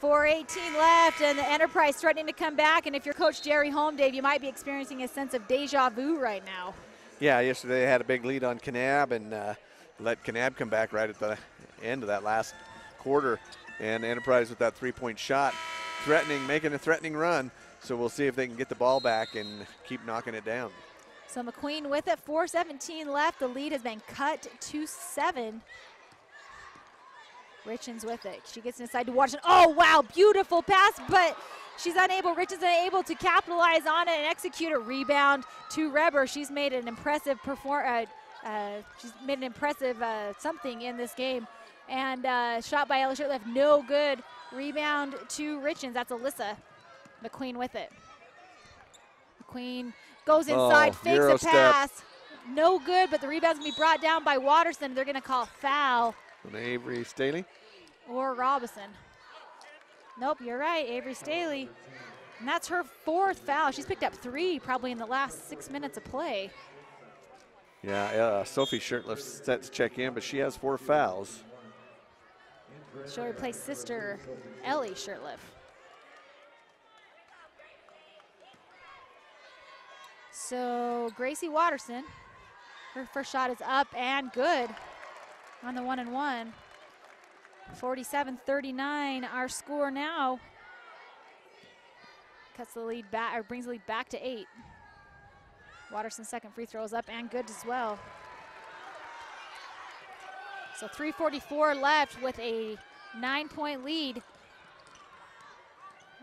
4:18 left, and the Enterprise threatening to come back. And if you're Coach Jerry Holm, Dave, you might be experiencing a sense of deja vu right now. Yeah, yesterday they had a big lead on Kanab and let Kanab come back right at the end of that last quarter. And Enterprise with that three-point shot, making a threatening run. So we'll see if they can get the ball back and keep knocking it down. So McQueen with it, 4:17 left. The lead has been cut to 7. Richens with it. She gets inside to Watson. Oh, wow, beautiful pass, but she's unable, Richens unable to capitalize on it and execute a rebound to Reber. She's made an impressive something in this game. And shot by Ella Shirtliff, no good. Rebound to Richens. That's Alyssa. McQueen with it. McQueen goes inside, fakes a pass. No good, but the rebound's going to be brought down by Watterson. They're going to call a foul. And Avery Staley? Or Robinson. Nope, you're right, Avery Staley. And that's her 4th foul. She's picked up 3 probably in the last 6 minutes of play. Yeah, Sophie Shirtliff set to check in, but she has 4 fouls. She'll replace sister Ellie Shirtliff. So Gracie Watterson, her first shot is up and good on the 1-and-1. 47-39, our score now. Cuts the lead back, or brings the lead back to 8. Watterson's second free throw is up and good as well. So 3:44 left with a 9-point lead.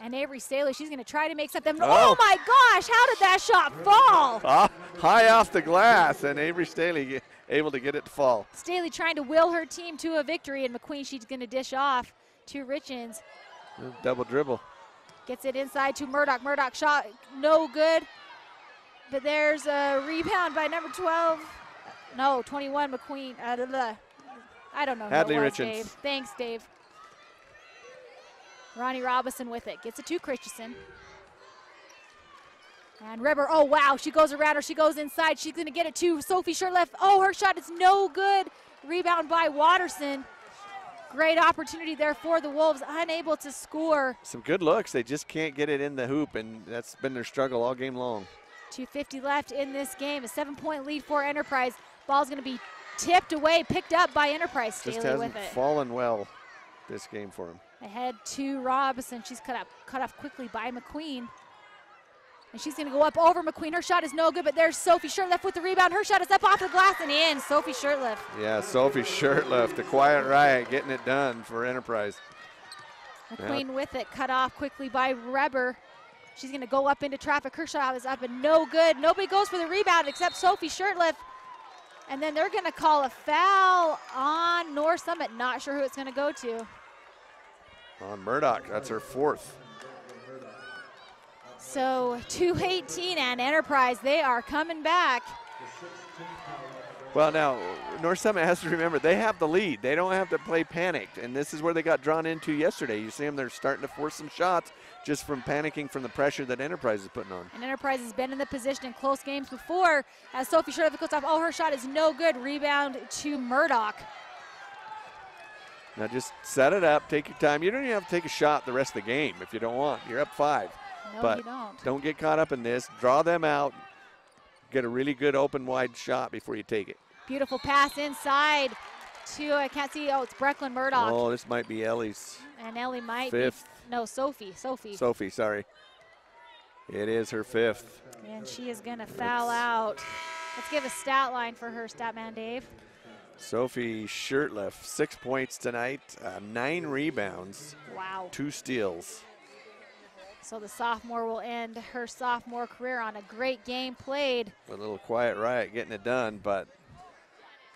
And Avery Staley, she's going to try to make something. Oh my gosh, how did that shot fall? High off the glass, and Avery Staley able to get it to fall. Staley trying to will her team to a victory, and McQueen, she's going to dish off to Richens. Double dribble. Gets it inside to Murdoch. Murdoch shot no good, but there's a rebound by number 12. No, 21, McQueen. I don't know. Hadley Richens. Dave. Thanks, Dave. Ronnie Robinson with it. Gets it to Christensen. And Reber, oh wow, she goes around her, she goes inside. She's gonna get it to Sophie Shirtliff. Oh, her shot is no good. Rebound by Watterson. Great opportunity there for the Wolves, unable to score. Some good looks, they just can't get it in the hoop, and that's been their struggle all game long. 2:50 left in this game, a 7-point lead for Enterprise. Ball's gonna be tipped away, picked up by Enterprise. Staley just hasn't with it. fallen well this game for him. Ahead to Robinson. She's cut off quickly by McQueen. And she's going to go up over McQueen. Her shot is no good, but there's Sophie Shirtliff with the rebound. Her shot is up off the glass and in. Sophie Shirtliff. Yeah, Sophie Shirtliff, the quiet riot, getting it done for Enterprise. McQueen with it, cut off quickly by Reber. She's going to go up into traffic. Her shot is up and no good. Nobody goes for the rebound except Sophie Shirtliff. And then they're going to call a foul on North Summit. Not sure who it's going to go to. On Murdoch, that's her 4th. So 2:18 and Enterprise, they are coming back. Well, now, North Summit has to remember, they have the lead. They don't have to play panicked, and this is where they got drawn into yesterday. You see them, they're starting to force some shots just from panicking from the pressure that Enterprise is putting on. And Enterprise has been in the position in close games before as Sophie Shirtliff goes off. Oh, her shot is no good. Rebound to Murdoch. Now just set it up, take your time. You don't even have to take a shot the rest of the game if you don't want. You're up 5. No, but you don't. Don't get caught up in this. Draw them out. Get a really good open wide shot before you take it. Beautiful pass inside to, I can't see, oh, it's Brecklin Murdoch. Oh, this might be Ellie's. And Ellie might 5th. be, no, Sophie. Sophie, sorry. It is her 5th. And she is going to foul out. Let's give a stat line for her, Statman Dave. Sophie Shirtliff, 6 points tonight, 9 rebounds. Wow. 2 steals. So the sophomore will end her sophomore career on a great game played. A little quiet riot getting it done, but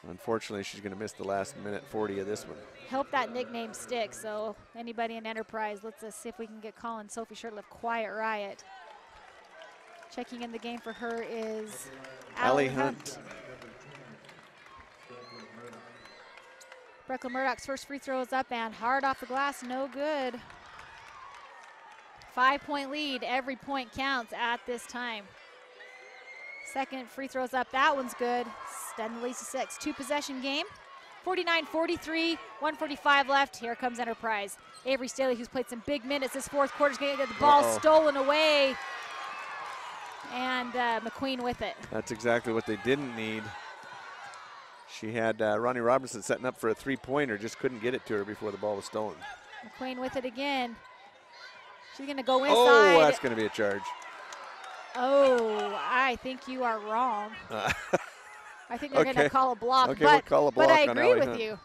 unfortunately she's going to miss the last minute 40 of this one. Hope that nickname sticks. So anybody in Enterprise, let's see if we can get calling Sophie Shirtliff Quiet Riot. Checking in the game for her is Allie Hunt. Brecklin Murdoch's first free throw is up and hard off the glass, no good. 5-point lead, every point counts at this time. Second free throw's up, that one's good. Then leads to 6. 2-possession game. 49-43, 1:45 left. Here comes Enterprise. Avery Staley, who's played some big minutes this fourth quarter, is going to get the ball stolen away. And McQueen with it. That's exactly what they didn't need. She had Ronnie Robinson setting up for a three-pointer, just couldn't get it to her before the ball was stolen. McQueen with it again. She's going to go inside. Oh, that's going to be a charge. Oh, I think you are wrong. I think they're going to call a block. Okay, we'll call a block but I on agree Allie with Hunt. you.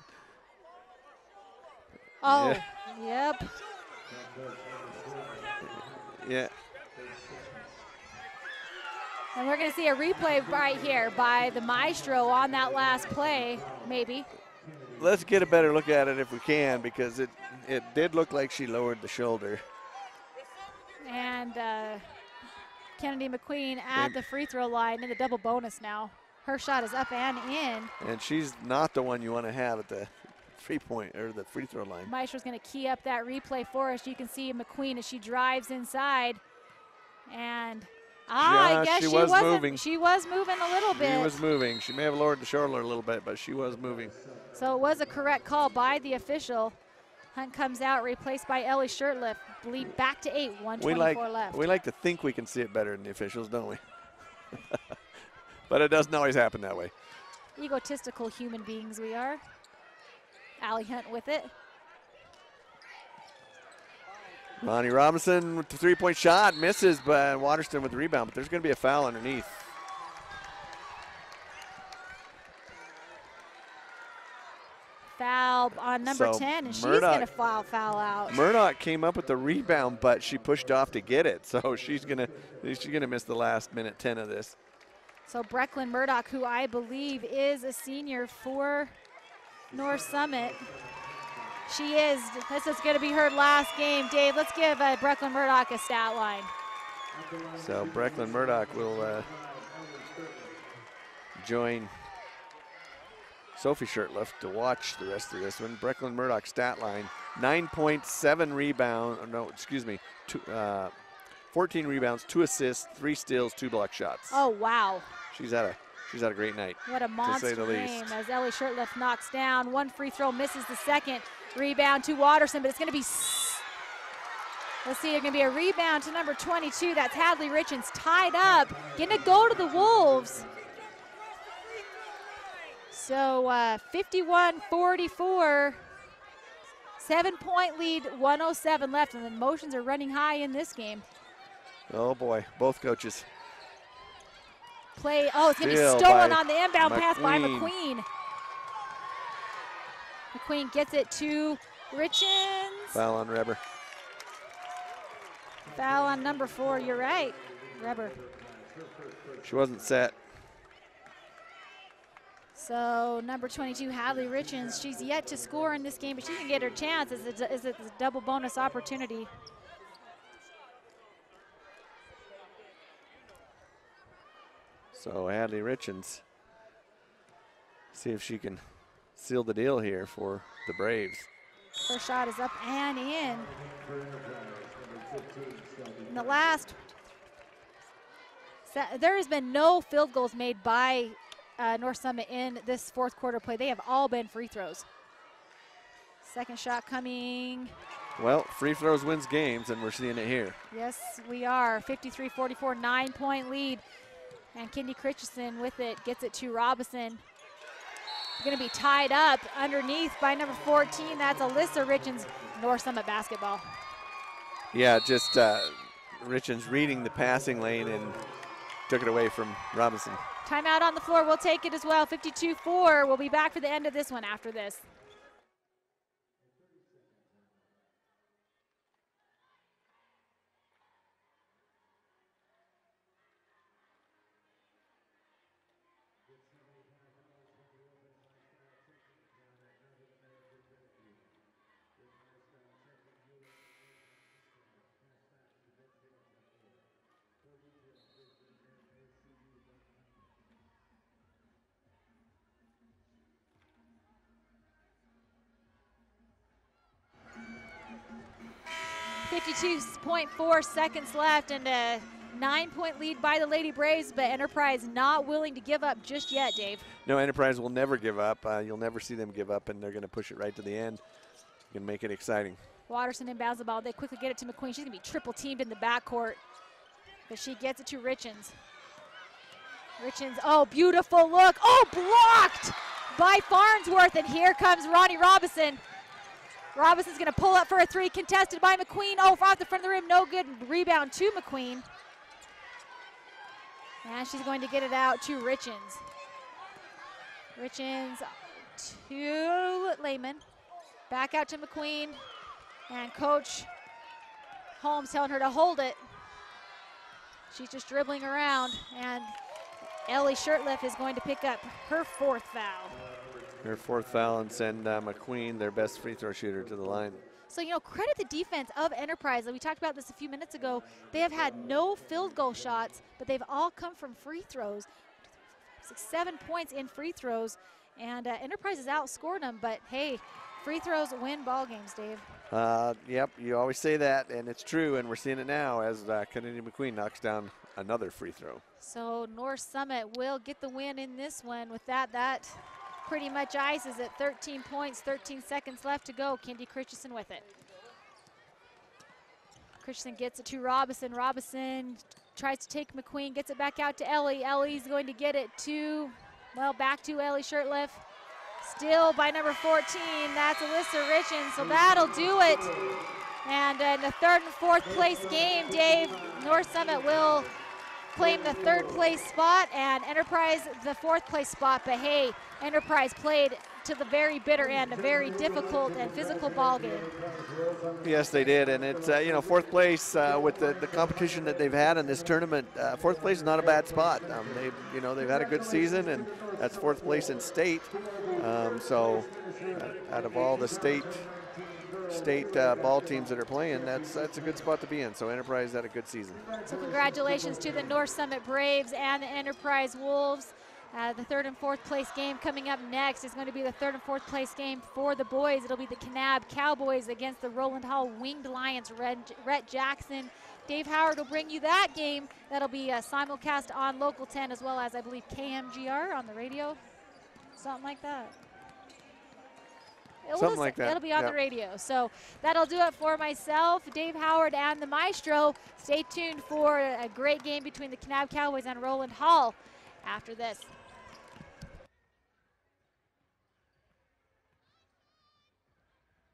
Oh, yeah. Yep. Yeah. And we're going to see a replay right here by the Maestro on that last play, maybe. Let's get a better look at it if we can, because it did look like she lowered the shoulder. And Kennedy McQueen at the free throw line in the double bonus now. Her shot is up and in. And she's not the one you want to have at the free throw line. Maestro's going to key up that replay for us. You can see McQueen as she drives inside. And I guess she was moving. She was moving a little bit. She was moving. She may have lowered the shoulder a little bit, but she was moving. So it was a correct call by the official. Hunt comes out, replaced by Ellie Shirtliff. Lead back to 8, 1:24 left. We like to think we can see it better than the officials, don't we? But it doesn't always happen that way. Egotistical human beings we are. Allie Hunt with it. Ronnie Robinson with the three-point shot, misses, but Waterston with the rebound, but there's going to be a foul underneath. Foul on number 10, and she's going to foul out. Murdoch came up with the rebound, but she pushed off to get it, so she's gonna miss the last minute 10 of this. So Brecklin Murdoch, who I believe is a senior for North Summit. She is. This is going to be her last game. Dave, let's give Brecklin Murdoch a stat line. So Brecklin Murdoch will join Sophie Shirtliff to watch the rest of this one. Brecklin Murdoch stat line, 9.7 rebounds, 14 rebounds, 2 assists, 3 steals, 2 block shots. Oh, wow. She's had a great night. What a monster game as Ellie Shirtliff knocks down. One free throw, misses the second. Rebound to Waterson, but it's going to be, let's see, it's going to be a rebound to number 22. That's Hadley Richens, tied up, going to go to the Wolves. So 51-44, 7-point lead, 1:07 left, and the motions are running high in this game. Oh boy, both coaches. It's going to be stolen on the inbound pass by McQueen. McQueen gets it to Richens. Foul on Reber. Foul on number 4, you're right, Reber. She wasn't set. So number 22, Hadley Richens, she's yet to score in this game, but she can get her chance as a double bonus opportunity. So Hadley Richens, see if she can seal the deal here for the Braves. Her shot is up and in. In the last, there has been no field goals made by North Summit in this fourth quarter play. They have all been free throws. Second shot coming. Well, free throws wins games, and we're seeing it here. Yes, we are. 53-44, 9-point lead. And Kendi Christensen with it, gets it to Robinson. Going to be tied up underneath by number 14. That's Alyssa Richens, North Summit basketball. Yeah, just Richens reading the passing lane and took it away from Robinson. Timeout on the floor. We'll take it as well. 52-4. We'll be back for the end of this one after this. .4 seconds left, and 9-point lead by the Lady Braves, but Enterprise not willing to give up just yet, Dave. No, Enterprise will never give up. You'll never see them give up, and they're going to push it right to the end and make it exciting. Watterson inbounds the ball. They quickly get it to McQueen. She's going to be triple teamed in the backcourt, but she gets it to Richens. Richens, oh, beautiful look. Oh, blocked by Farnsworth, and here comes Ronnie Robinson. Robinson's going to pull up for a three, contested by McQueen. Oh, off the front of the rim, no good. Rebound to McQueen. And she's going to get it out to Richens. Richens to Lehman. Back out to McQueen. And Coach Holmes telling her to hold it. She's just dribbling around. And Ellie Shirtliff is going to pick up her 4th foul. Her 4th foul, and send McQueen, their best free throw shooter, to the line. So, you know, credit the defense of Enterprise. We talked about this a few minutes ago. They have had no field goal shots, but they've all come from free throws. 7 points in free throws, and Enterprise has outscored them, but hey, free throws win ball games, Dave. Yep, you always say that, and it's true, and we're seeing it now as Kennedy McQueen knocks down another free throw. So North Summit will get the win in this one. With that pretty much ices at 13 points, 13 seconds left to go. Kendi Christensen with it. Christensen gets it to Robinson. Robinson tries to take McQueen, gets it back out to Ellie. Ellie's going to get it to, well, back to Ellie Shirtliff. Still by number 14, that's Alyssa Richens, so that'll do it. And in the 3rd and 4th place game, Dave, North Summit will claim the 3rd place spot and Enterprise the 4th place spot, but hey, Enterprise played to the very bitter end, a very difficult and physical ball game. Yes, they did, and it's, you know, 4th place with the competition that they've had in this tournament. 4th place is not a bad spot. They've had a good season, and that's 4th place in state. So out of all the state ball teams that are playing, that's a good spot to be in. So Enterprise had a good season. So congratulations to the North Summit Braves and the Enterprise Wolves. The 3rd and 4th place game coming up next is going to be the 3rd and 4th place game for the boys. It'll be the Kanab Cowboys against the Roland Hall Winged Lions. Rhett Jackson, Dave Howard will bring you that game. That'll be a simulcast on Local 10 as well as, I believe, KMGR on the radio. Something like that. Something like that. It'll be on the radio. So that'll do it for myself, Dave Howard, and the Maestro. Stay tuned for a great game between the Kanab Cowboys and Roland Hall after this.